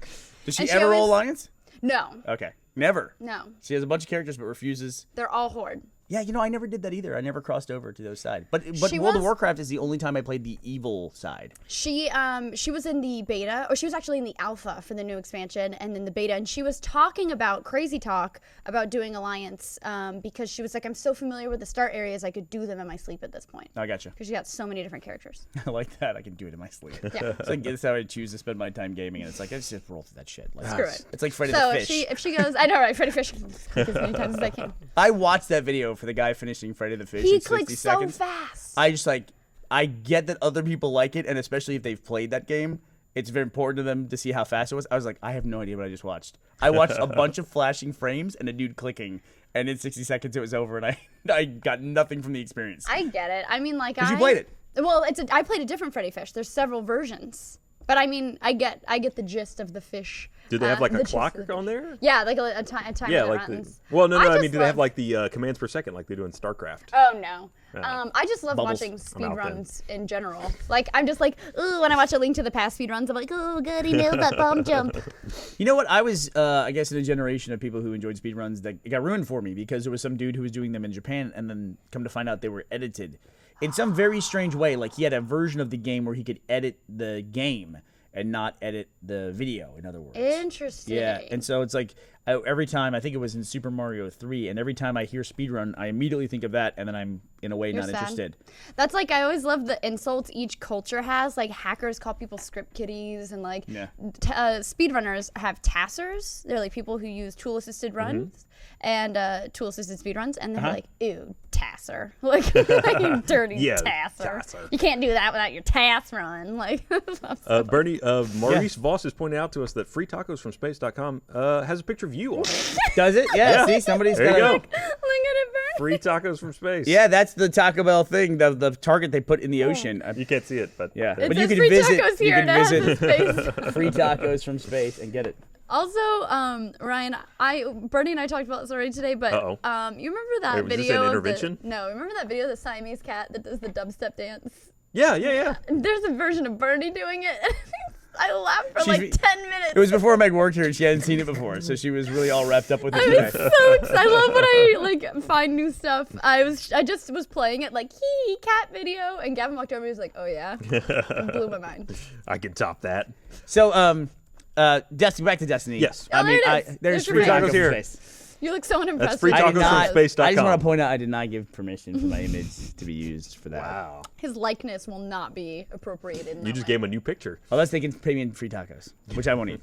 Does she And she ever roll always- Alliance? No, Okay. Never. no, She has a bunch of characters but refuses. they're all Horde. Yeah, I never did that either. I never crossed over to those side. But She World of was- Warcraft is the only time I played the evil side. She was in the beta, or she was actually in the alpha for the new expansion, and then the beta, and she was talking about crazy talk about doing Alliance because she was like, I'm so familiar with the start areas, I could do them in my sleep at this point. I gotcha. Because she got so many different characters. I like that. I can do it in my sleep. Yeah. It's like it's how I choose to spend my time gaming, and it's like I just roll through that shit. Like, Screw it. It's like Freddy So the if Fish. she goes, I know, right? Freddy Fish, click as many times as I can. I watched that video for the guy finishing Freddy the Fish He in 60 clicks so seconds. fast. I just I get that other people like it, and especially if they've played that game, it's very important to them to see how fast it was. I was like, I have no idea what I just watched. I watched a bunch of flashing frames and a dude clicking, and in 60 seconds it was over, and I got nothing from the experience. I get it. I mean, like, 'Cause you played it. Well, I played a different Freddy Fish. There's several versions. But I mean, I get the gist of the fish. Did they have like the a gist clock of the on fish. there? Yeah, like a timer Yeah, that like runs. no, I just mean, do they have love- like the commands per second like they do in StarCraft? Oh no. Yeah. I just love Bubbles. watching I'm speed out then. runs in general. Like I'm just like, ooh, when I watch A Link to the Past speed runs, I'm like, oh, good, he nailed that bomb jump. You know what? I was, I guess, in a generation of people who enjoyed speedruns that it got ruined for me because there was some dude who was doing them in Japan, and then come to find out they were edited in some very strange way. Like he had a version of the game where he could edit the game and not edit the video. In other words. Interesting. Yeah, and so it's like every time, I think it was in Super Mario 3, and every time I hear speedrun, I immediately think of that, and then I'm, in a way, You're not sad. interested. That's like, I always love the insults each culture has. Like, hackers call people script kiddies, and like, speedrunners have tassers. They're like people who use tool-assisted runs and tool-assisted speedruns, and they're like, ew, tasser. Like, you dirty tasser. You can't do that without your tass run. Like, Bernie, Maurice Voss is pointing out to us that freetacosfromspace.com has a picture of you on it. Does it? Yeah, see, somebody's There got you go. look at it, Bernie. Free tacos from space. Yeah, that's the Taco Bell thing, the target they put in the ocean. You can't see it, but Yeah, It but you says can free visit. tacos You here, can and it has visit a space. free tacos from space and get it. Also, Ryan, Bernie and I talked about this already today, but you remember that Wait, was this video? an intervention? No, remember that video of the Siamese cat that does the dubstep dance? Yeah. There's a version of Bernie doing it. I laughed for like 10 minutes. It was before Meg worked here, and she hadn't seen it before, so she was really all wrapped up with it I today. was so excited. I love when I like find new stuff. I just was playing it like cat video, and Gavin walked over and he was like, "Oh yeah," it blew my mind. I can top that. So, Destiny, back to Destiny. Yes. Oh, there it is. There's There's free your tacos tacos here. here. You look so unimpressed. That's free with tacos his from eyes. space.com. I just want to point out I did not give permission for my image to be used for that. Wow. His likeness will not be appropriated. You just gave him a new picture. Unless they can pay me in free tacos, which I won't eat.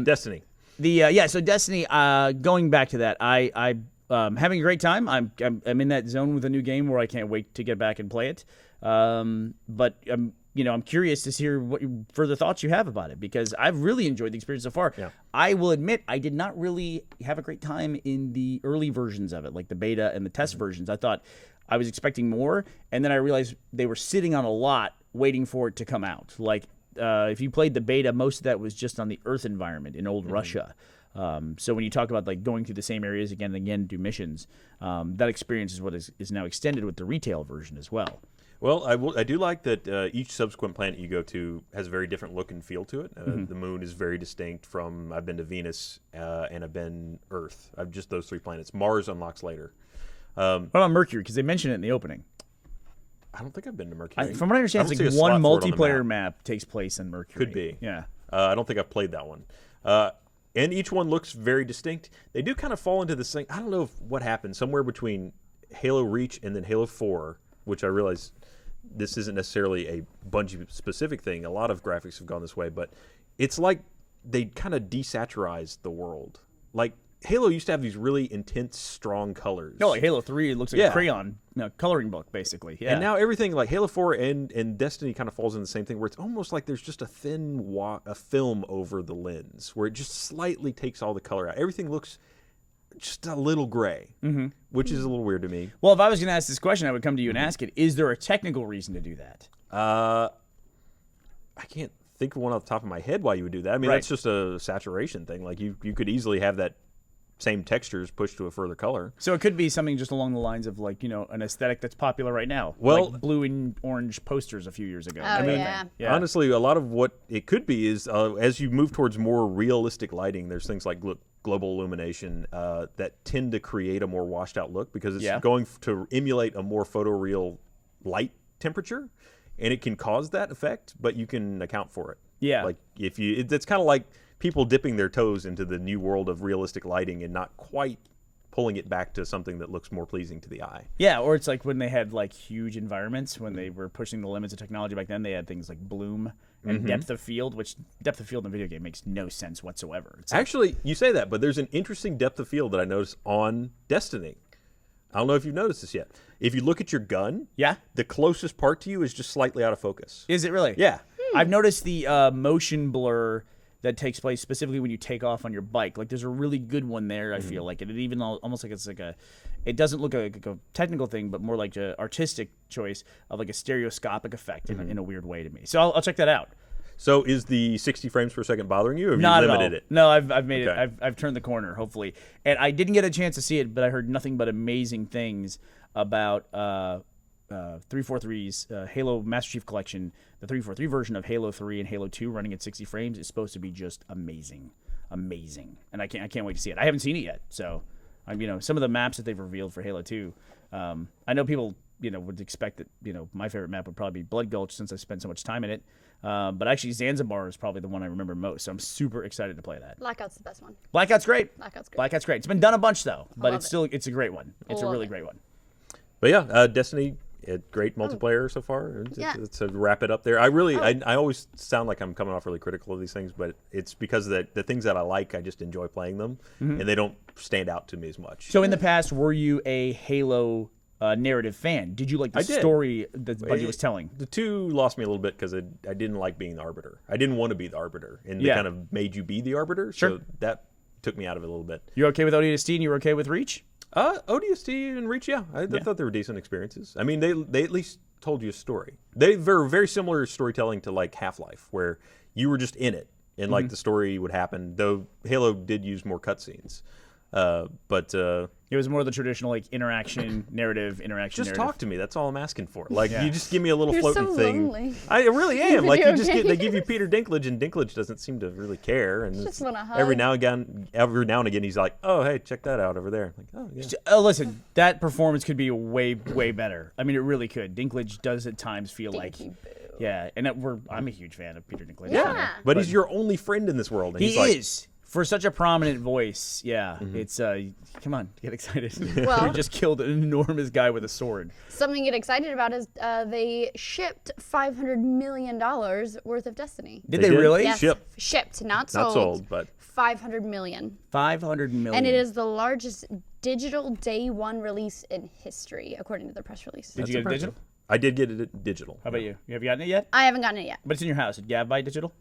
Destiny. So Destiny. Going back to that, I having a great time. I'm in that zone with a new game where I can't wait to get back and play it. But I'm curious to hear what further thoughts you have about it, because I've really enjoyed the experience so far. Yeah. I will admit I did not really have a great time in the early versions of it, like the beta and the test versions. I thought I was expecting more, and then I realized they were sitting on a lot waiting for it to come out. Like if you played the beta, most of that was just on the Earth environment in old Russia. So when you talk about like going through the same areas again and again to do missions, that experience is what is now extended with the retail version as well. Well, I do like that each subsequent planet you go to has a very different look and feel to it. The moon is very distinct from, I've been to Venus and I've been Earth. I've just those 3 planets. Mars unlocks later. What about Mercury? Because they mentioned it in the opening. I don't think I've been to Mercury. From what I understand, don't it's see a like one slot for it on the multiplayer map takes place in Mercury. Could be. Yeah. I don't think I've played that one. And each one looks very distinct. They do kind of fall into this thing. I don't know what happened. Somewhere between Halo Reach and then Halo 4, which I realize this isn't necessarily a Bungie-specific thing. A lot of graphics have gone this way, but it's like they kind of desaturized the world. Like, Halo used to have these really intense, strong colors. No, like Halo 3, it looks like a crayon coloring book, basically. Yeah. And now everything, like Halo 4 and Destiny, kind of falls in the same thing, where it's almost like there's just a thin a film over the lens, where it just slightly takes all the color out. Everything looks just a little gray, which is a little weird to me. Well, if I was going to ask this question, I would come to you and ask it. Is there a technical reason to do that? I can't think of one off the top of my head why you would do that. I mean, Right. that's just a saturation thing. Like, you could easily have that same textures pushed to a further color. So it could be something just along the lines of, like, an aesthetic that's popular right now. Well- like blue and orange posters a few years ago. Oh, yeah. Yeah. Honestly, a lot of what it could be is as you move towards more realistic lighting, there's things like global illumination that tend to create a more washed out look, because it's going to emulate a more photoreal light temperature, and it can cause that effect, but you can account for it. Yeah. Like, it's kind of like people dipping their toes into the new world of realistic lighting and not quite pulling it back to something that looks more pleasing to the eye. Yeah, or it's like when they had like huge environments, when they were pushing the limits of technology back then, they had things like bloom and depth of field, which depth of field in a video game makes no sense whatsoever. It's like, Actually, you say that, but there's an interesting depth of field that I noticed on Destiny. I don't know if you've noticed this yet. If you look at your gun, yeah? the closest part to you is just slightly out of focus. Is it really? Yeah. I've noticed the motion blur that takes place specifically when you take off on your bike. Like, there's a really good one there, I feel like. And it even almost like it's like it doesn't look like a technical thing, but more like an artistic choice of like a stereoscopic effect in a weird way to me. So I'll check that out. So is the 60 frames per second bothering you, or have Not you at limited all. it? No, I've made Okay. it. I've turned the corner, hopefully. And I didn't get a chance to see it, but I heard nothing but amazing things about 343's Halo Master Chief Collection. The 343 version of Halo 3 and Halo 2 running at 60 frames is supposed to be just amazing. And I can't wait to see it. I haven't seen it yet, so some of the maps that they've revealed for Halo 2, I know people would expect that, my favorite map would probably be Blood Gulch since I spent so much time in it. But actually, Zanzibar is probably the one I remember most. So I'm super excited to play that. Blackout's the best one. Blackout's great. Blackout's great. It's been done a bunch though, but love it's a great one. It's a really great one. But yeah, Destiny, great multiplayer so far. To wrap it up there. I always sound like I'm coming off really critical of these things, but it's because the things that I like, I just enjoy playing them, and they don't stand out to me as much. So in the past, were you a Halo narrative fan? Did you like the story that Bungie was telling? The 2 lost me a little bit because I didn't like being the Arbiter. I didn't want to be the Arbiter, and they kind of made you be the Arbiter, so that took me out of it a little bit. You're okay with ODST and you were okay with Reach? ODST and Reach, I thought they were decent experiences. I mean, they at least told you a story. They were very similar storytelling to like Half-Life, where you were just in it and like the story would happen. Though Halo did use more cutscenes, but it was more the traditional like narrative. Just talk to me. That's all I'm asking for. Like you just give me a little You're floating so thing. lonely. I really am. Like Video they give you Peter Dinklage, and Dinklage doesn't seem to really care. And Just want a hug. every now and again, he's like, "Oh, hey, check that out over there." Like, oh yeah. Listen, that performance could be way better. I mean, it really could. Dinklage does at times feel like. Yeah, and I'm a huge fan of Peter Dinklage. Yeah. But he's your only friend in this world. And He he's like, is. For such a prominent voice, it's come on, get excited. Well- We just killed an enormous guy with a sword. Something to get excited about is they shipped $500 million worth of Destiny. Did they really? Yes, Shipped. not sold. Not sold, but 500 million. 500 million. And it is the largest digital day one release in history, according to the press release. Did you get it digital? I did get it digital. How about you? You have gotten it yet? I haven't gotten it yet. But it's in your house. Did Gav buy it digital?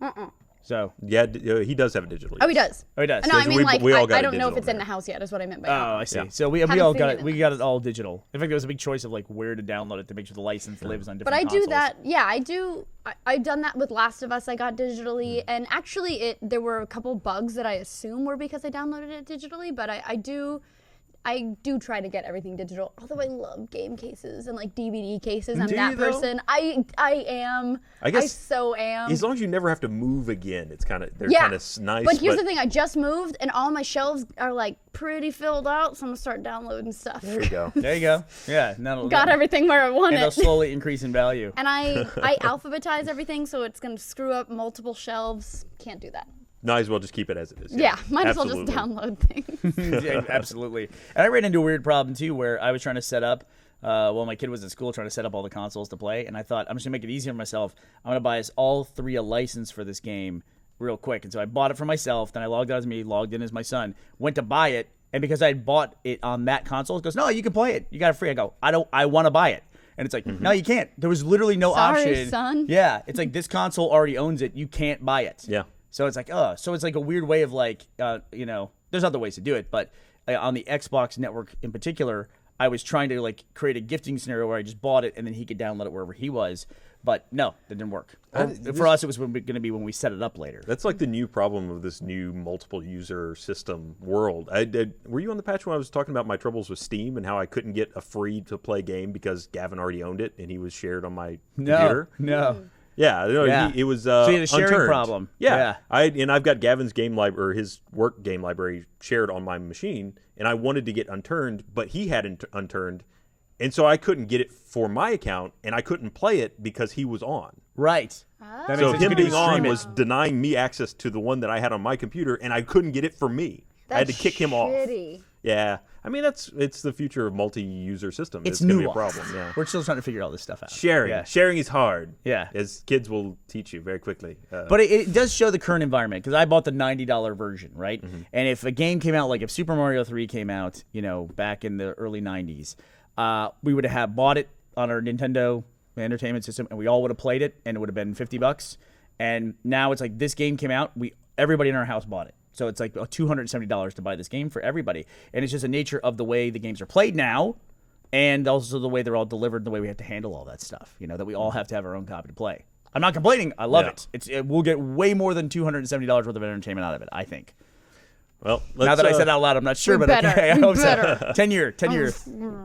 So. Yeah, he does have it digitally. Oh, he does. Oh, he does. No, I mean, we all got I it don't know if digital it's in there. the house yet, is what I meant by Oh, I see. Yeah. So we Haven't all seen got it it. in We the got it all digital. In fact, there was a big choice of like where to download it to make sure the license lives on But different I consoles. do that. Yeah, I do. I've done that with Last of Us. I got digitally, and actually, there were a couple bugs that I assume were because I downloaded it digitally. But I do try to get everything digital. Although I love game cases and like DVD cases. I'm Do that you, though? person. I am. I guess I so am. As long as you never have to move again, it's kind of Yeah. kind of nice. But here's the thing: I just moved, and all my shelves are like pretty filled out. So I'm gonna start downloading stuff. There you go. There you go. Yeah. Got everything where I want And they'll it. slowly increase in value. And I alphabetize everything, so it's gonna screw up multiple shelves. Can't do that. Might as well just keep it as it is. Yeah, might as well just Absolutely. download things. Yeah, absolutely. And I ran into a weird problem too, where I was trying to set up. While my kid was at school, trying to set up all the consoles to play, and I thought I'm just gonna make it easier for myself. I'm gonna buy us all three a license for this game real quick. And so I bought it for myself. Then I logged out as me, logged in as my son. Went to buy it, and because I had bought it on that console, it goes, "No, you can play it. You got it free." I go, I want to buy it. And it's like, no, you can't. There was literally no Sorry, option. son. Yeah, it's like this console already owns it. You can't buy it. Yeah. So it's like, so it's like a weird way of like, there's other ways to do it, but on the Xbox network in particular, I was trying to like create a gifting scenario where I just bought it and then he could download it wherever he was. But no, that didn't work. For us, it was going to be when we set it up later. That's like the new problem of this new multiple user system world. Were you on the patch when I was talking about my troubles with Steam and how I couldn't get a free to play game because Gavin already owned it and he was shared on my computer? No. Yeah, no, Yeah. it was So you had a sharing Unturned. problem. Yeah, Yeah. I've got Gavin's game library, or his work game library, shared on my machine, and I wanted to get Unturned, but he had Unturned, and so I couldn't get it for my account, and I couldn't play it because he was on. Right. That So makes sense. him You being couldn't on stream it. was denying me access to the one that I had on my computer, and I couldn't get it for me. I had to kick him off. Shitty. Yeah, I mean it's the future of multi-user system. It's gonna be a nuanced. problem. Yeah. We're still trying to figure all this stuff out. Sharing is hard. Yeah. As kids will teach you very quickly. But it does show the current environment because I bought the $90 version, right? And if a game came out, like if Super Mario 3 came out, back in the early 90s, we would have bought it on our Nintendo Entertainment System, and we all would have played it, and it would have been $50. And now it's like this game came out, everybody in our house bought it. So it's like $270 to buy this game for everybody. And it's just the nature of the way the games are played now, and also the way they're all delivered, the way we have to handle all that stuff, that we all have to have our own copy to play. I'm not complaining. I love it. We'll get way more than $270 worth of entertainment out of it, I think. Well, Now that I said it out loud, I'm not sure, but better. okay, I We hope so. better. 10 year.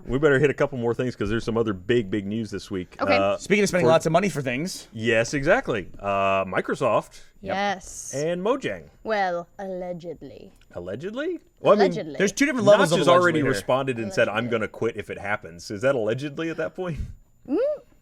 we better hit a couple more things because there's some other big news this week. Okay. Speaking of spending lots of money for things. Yes, exactly. Microsoft Yes. And Mojang. Well, allegedly. Allegedly? Well, Allegedly. There's two different levels Notch of has already allegedly here. responded and said, "I'm going to quit if it happens." Is that allegedly at that point?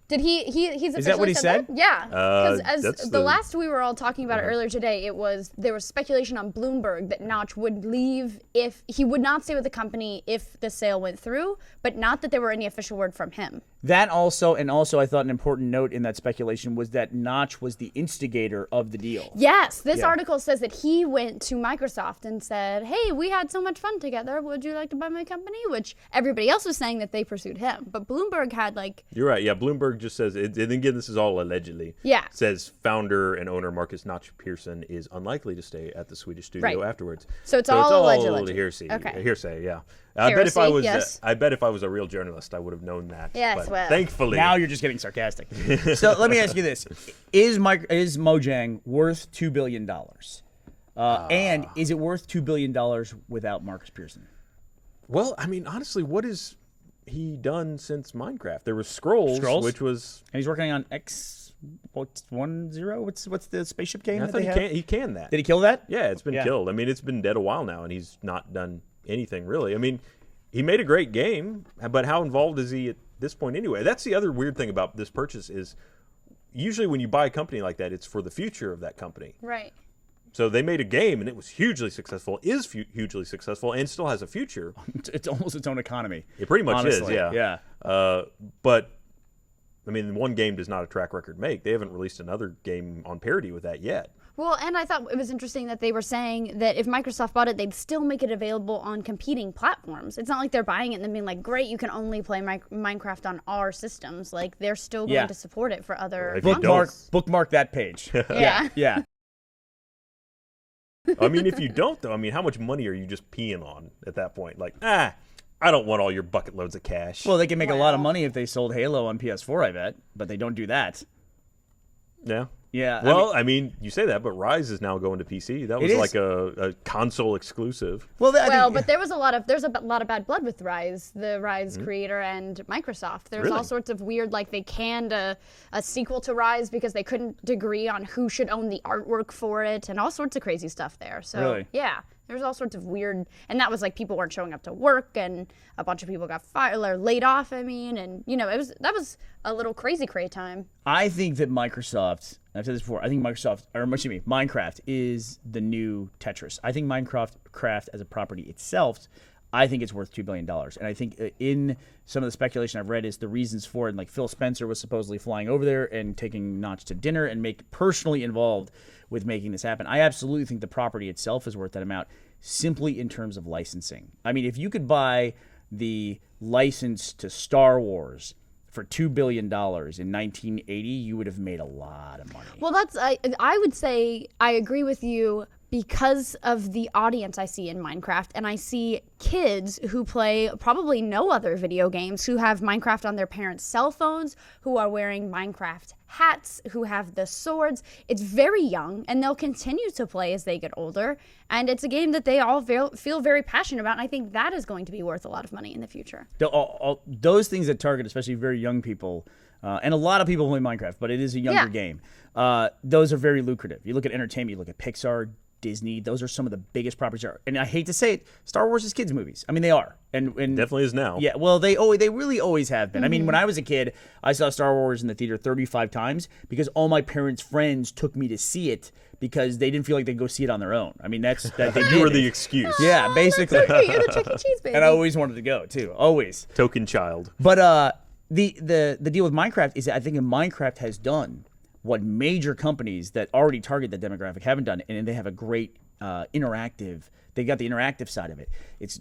Did he's officially Is that what he said? that? Yeah. Because as that's the last we were all talking about it earlier today, there was speculation on Bloomberg that Notch would leave if he would not stay with the company if the sale went through, but not that there were any official word from him. That also, and also I thought an important note in that speculation was that Notch was the instigator of the deal. Yes, this article says that he went to Microsoft and said, "Hey, we had so much fun together. Would you like to buy my company?" Which everybody else was saying that they pursued him, but Bloomberg had You're right. Yeah, Bloomberg just says, and again, this is all allegedly. Yeah. Says founder and owner Marcus Notch Pearson is unlikely to stay at the Swedish studio afterwards. So it's all allegedly. Hearsay. Okay. Hearsay. Yeah. I bet if I was, yes. I bet if I was a real journalist, I would have known that. Yes, but well. thankfully, Now you're just getting sarcastic. So let me ask you this: Is Mojang worth $2 billion? And is it worth $2 billion without Marcus Pearson? Well, I mean, honestly, what has he done since Minecraft? There was Scrolls, which was. And he's working on X10. What's the spaceship game I that thought they he have? he canned that. Did he kill that? Yeah, it's been killed. I mean, it's been dead a while now, and he's not done anything really. I mean, he made a great game, but how involved is he at this point anyway? That's the other weird thing about this purchase is usually when you buy a company like that, it's for the future of that company. right. So they made a game, and it was hugely successful, hugely successful, and still has a future. It's almost its own economy. It pretty much honestly. is, yeah. But, I mean, one game does not a track record make. They haven't released another game on parity with that yet. Well, and I thought it was interesting that they were saying that if Microsoft bought it, they'd still make it available on competing platforms. It's not like they're buying it and then being like, great, you can only play Minecraft on our systems. Like, they're still going to support it for other If you consoles. Bookmark that page. Yeah. I mean, if you don't, though, I mean, how much money are you just peeing on at that point? Like, I don't want all your bucket loads of cash. Well, they can make a lot of money if they sold Halo on PS4, I bet, but they don't do that. Yeah. Yeah. Well, I mean, you say that, but Rise is now going to PC. That was like a console exclusive. Well, but there's a lot of bad blood with Rise, the Rise creator and Microsoft. There's all sorts of weird, like they canned a sequel to Rise because they couldn't agree on who should own the artwork for it, and all sorts of crazy stuff there. So yeah, there's all sorts of weird, and that was like people weren't showing up to work, and a bunch of people got fired or laid off. I mean, and that was a little crazy time. I think that Microsoft. I've said this before. I think Minecraft is the new Tetris. I think Minecraft as a property itself, I think it's worth $2 billion. And I think in some of the speculation I've read is the reasons for it. And like Phil Spencer was supposedly flying over there and taking Notch to dinner and personally involved with making this happen. I absolutely think the property itself is worth that amount simply in terms of licensing. I mean, if you could buy the license to Star Wars for $2 billion in 1980, you would have made a lot of money. Well, I would say I agree with you because of the audience I see in Minecraft, and I see kids who play probably no other video games, who have Minecraft on their parents' cell phones, who are wearing Minecraft hats, who have the swords. It's very young, and they'll continue to play as they get older, and it's a game that they all feel very passionate about, and I think that is going to be worth a lot of money in the future. Those things that target especially very young people, and a lot of people play Minecraft, but it is a younger game. Those are very lucrative. You look at entertainment, you look at Pixar, Disney, those are some of the biggest properties. And I hate to say it, Star Wars is kids' movies. I mean, they are. And definitely is now. Yeah, well, they really always have been. I mean, when I was a kid, I saw Star Wars in the theater 35 times because all my parents' friends took me to see it because they didn't feel like they'd go see it on their own. I mean, you were the excuse. Yeah, basically. That's okay. You're the Chuck E. Cheese baby. And I always wanted to go, too. Always. Token child. But the deal with Minecraft is that I think Minecraft has done what major companies that already target that demographic haven't done, and they have a great interactive. They got the interactive side of it.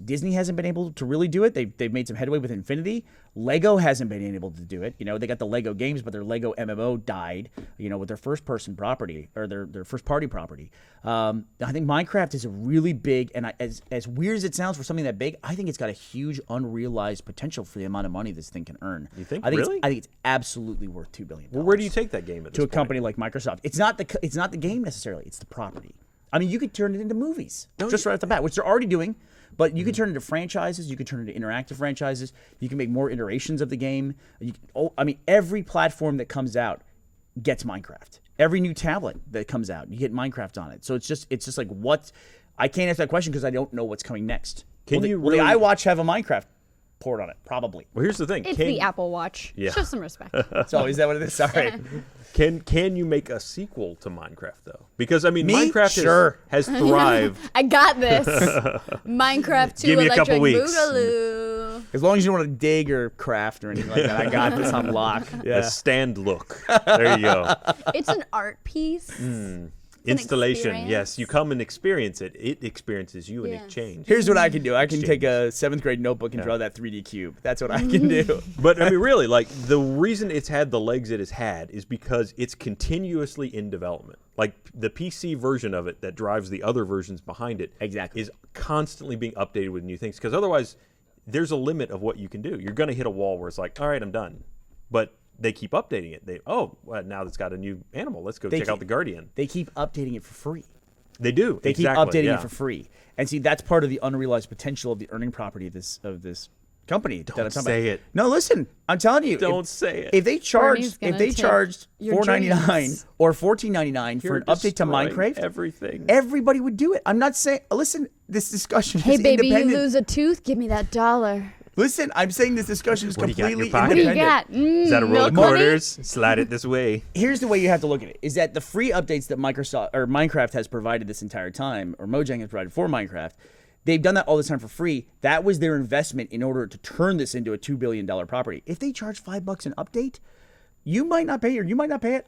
Disney hasn't been able to really do it. They've made some headway with Infinity. Lego hasn't been able to do it. They got the Lego games, but their Lego MMO died. With their first person property or their first party property. I think Minecraft is a really big, and as weird as it sounds for something that big, I think it's got a huge unrealized potential for the amount of money this thing can earn. You think? I think Really? I think it's absolutely worth $2 billion. Well, where do you take that game at this to a point? company like Microsoft? It's not the game necessarily. It's the property. I mean, you could turn it into movies just right off the bat, which they're already doing. But you could turn it into franchises. You could turn it into interactive franchises. You can make more iterations of the game. Every platform that comes out gets Minecraft. every new tablet that comes out, you get Minecraft on it. So it's just like what I can't answer that question because I don't know what's coming next. Will the iWatch have a Minecraft port on it? Probably. Well, here's the thing. It's the Apple Watch. Yeah. Show some respect. So is that what it is? Sorry. Can you make a sequel to Minecraft though? Because I mean, Me? Minecraft Sure. has thrived. I got this. Minecraft 2 Give me a Electric couple weeks. Boogaloo. As long as you don't want to dig or craft or anything like that, I got this on lock. Yeah. A stand look. There you go. It's an art piece. Installation. experience. Yes, you come and experience it. It experiences you in Yes. exchange. Here's what I can do. I can take a 7th grade notebook and draw that 3D cube. That's what I can do. But I mean, really, like the reason it's had the legs it has had is because it's continuously in development. Like the PC version of it that drives the other versions behind it, Exactly. is constantly being updated with new things. Because otherwise, there's a limit of what you can do. You're going to hit a wall where it's like, all right, I'm done. But they keep updating it. Well, now it's got a new animal. Let's go check out the Guardian. They keep updating it for free. They do. They exactly, keep updating yeah. it for free. And see, that's part of the unrealized potential of the earning property of this company. that I'm talking say about. it. No, listen. I'm telling you. Don't say it. If they charged Bernie's gonna charged take your $4.99 dreams. or $14.99 for You're an update to destroying Minecraft, everything. everybody would do it. I'm not saying. Listen, this discussion Hey, is baby, you independent. lose a tooth? Give me that $1. Listen, I'm saying this discussion is What do you got in your completely pocket? What do you independent. got? Is that a roll of milk money? quarters? Slide it this way. Here's the way you have to look at it: is that the free updates that Microsoft or Minecraft has provided this entire time, or Mojang has provided for Minecraft, they've done that all the time for free. That was their investment in order to turn this into a $2 billion property. If they charge $5 an update, you might not pay it, or you might not pay it.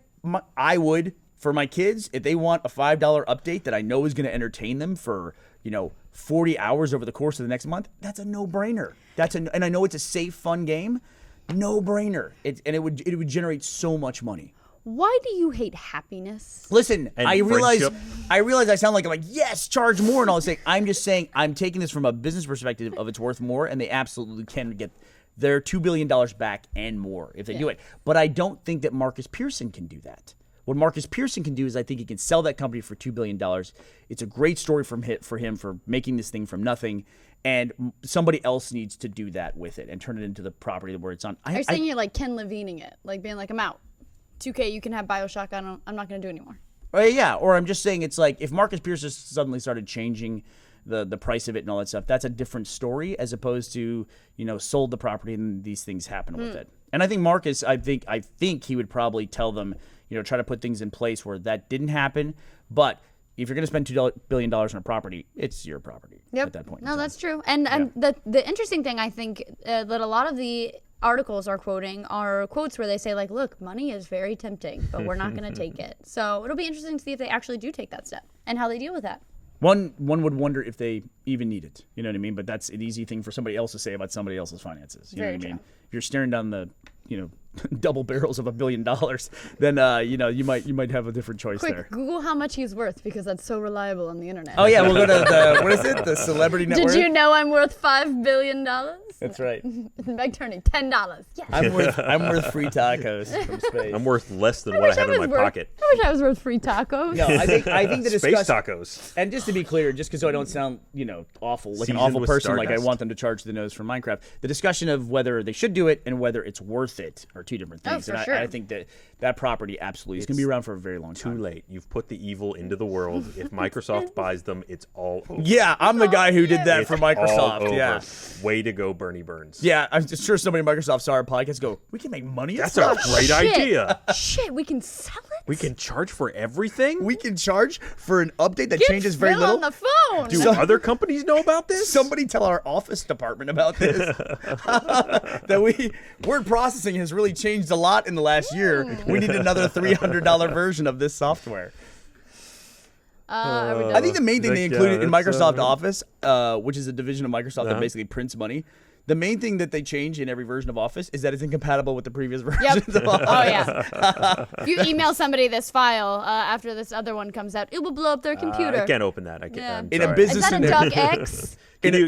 I would for my kids if they want a $5 update that I know is going to entertain them for 40 hours over the course of the next month. That's a no-brainer. And I know it's a safe, fun game. No-brainer. It would generate so much money. Why do you hate happiness? Listen, And I realize friendship. I sound like I'm like, yes, charge more and all this thing. I'm just saying I'm taking this from a business perspective of it's worth more, and they absolutely can get their $2 billion back and more if they do it. But I don't think that Marcus Pearson can do that. What Marcus Pearson can do is I think he can sell that company for $2 billion. It's a great story for him for making this thing from nothing. And somebody else needs to do that with it and turn it into the property where it's on. Are you saying you're like Ken Levining it? Like being like, I'm out. 2K, you can have Bioshock. I'm not going to do it anymore. Yeah, or I'm just saying it's like if Marcus Pearson suddenly started changing the price of it and all that stuff, that's a different story as opposed to, sold the property and these things happen with it. And I think Marcus, I think he would probably tell them, try to put things in place where that didn't happen. But if you're going to spend $2 billion on a property, it's your property at that point. No, that's true. And the interesting thing I think that a lot of the articles are quoting are quotes where they say like, look, money is very tempting, but we're not going to take it. So it'll be interesting to see if they actually do take that step and how they deal with that. One would wonder if they even need it. You know what I mean? But that's an easy thing for somebody else to say about somebody else's finances. You know what I mean? If you're staring down the, double barrels of $1 billion, then you might have a different choice there. Quick, Google how much he's worth because that's so reliable on the internet. Oh yeah, we'll go to the what is it? The celebrity net worth. Did you know I'm worth $5 billion? That's right. Meg Turney, $10. Yes. I'm worth free tacos from space. I'm worth less than what I have in my pocket. I wish I was worth free tacos. No, I think the Space discussion. tacos. And just to be clear, just because I don't sound, awful, like Seasoned an awful with person, like I Stardust. want them to charge the nose for Minecraft. The discussion of whether they should do it and whether it's worth it are two different things. for and sure. I think that property absolutely is going to be around for a very long Too time. late. You've put the evil into the world. If Microsoft buys them, it's all over. Yeah, I'm the guy who did that It's for all Microsoft. over. Yeah. Way to go, Burnie Burns. Yeah, I'm just sure somebody at Microsoft saw our podcast go, we can make money. That's a great idea. Shit, we can sell it? We can charge for everything? We can charge for an update that Get changes very Phil little. on the phone. Do other companies know about this? Somebody tell our office department about this. That word processing has really changed a lot in the last year. We need another $300 version of this software. I think the main thing they included in Microsoft Office, which is a division of Microsoft that basically prints money, the main thing that they change in every version of Office is that it's incompatible with the previous versions of Office. Oh, yeah. If you email somebody this file after this other one comes out, it will blow up their computer. I can't open that. I can't. Yeah. I'm In a sorry. business Is that in DocX?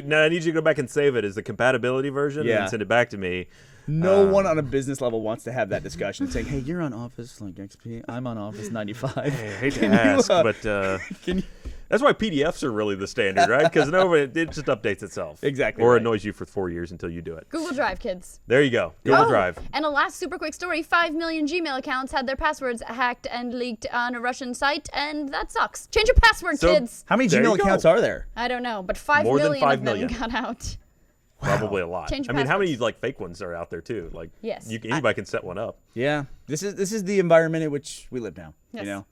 No, I need you to go back and save it as the compatibility version and send it back to me. No one on a business level wants to have that discussion, saying, "Hey, you're on Office like XP. I'm on Office 95." I hate to ask, but Can you? That's why PDFs are really the standard, right? Because it just updates itself. Exactly Or right. annoys you for 4 years until you do it. Google Drive, kids. There you go. Google Drive. And a last super quick story: 5 million Gmail accounts had their passwords hacked and leaked on a Russian site, and that sucks. Change your password, So- kids. How many There Gmail you go. accounts are there? I don't know, but 5 More than million 5 of them million. got out. Probably a lot. Change I mean, how many passwords. like fake ones are out there too? Like, Yes. Anybody can set one up. Yeah. This is the environment in which we live now. Yes. You know,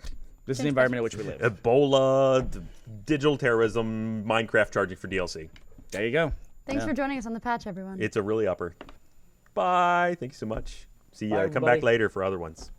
this is the Change environment in which we live. Ebola, digital terrorism, Minecraft charging for DLC. There you go. Thanks Yeah. for joining us on the patch, everyone. It's a really upper. Bye. Thank you so much. See ya. Bye, Come back everybody. later for other ones.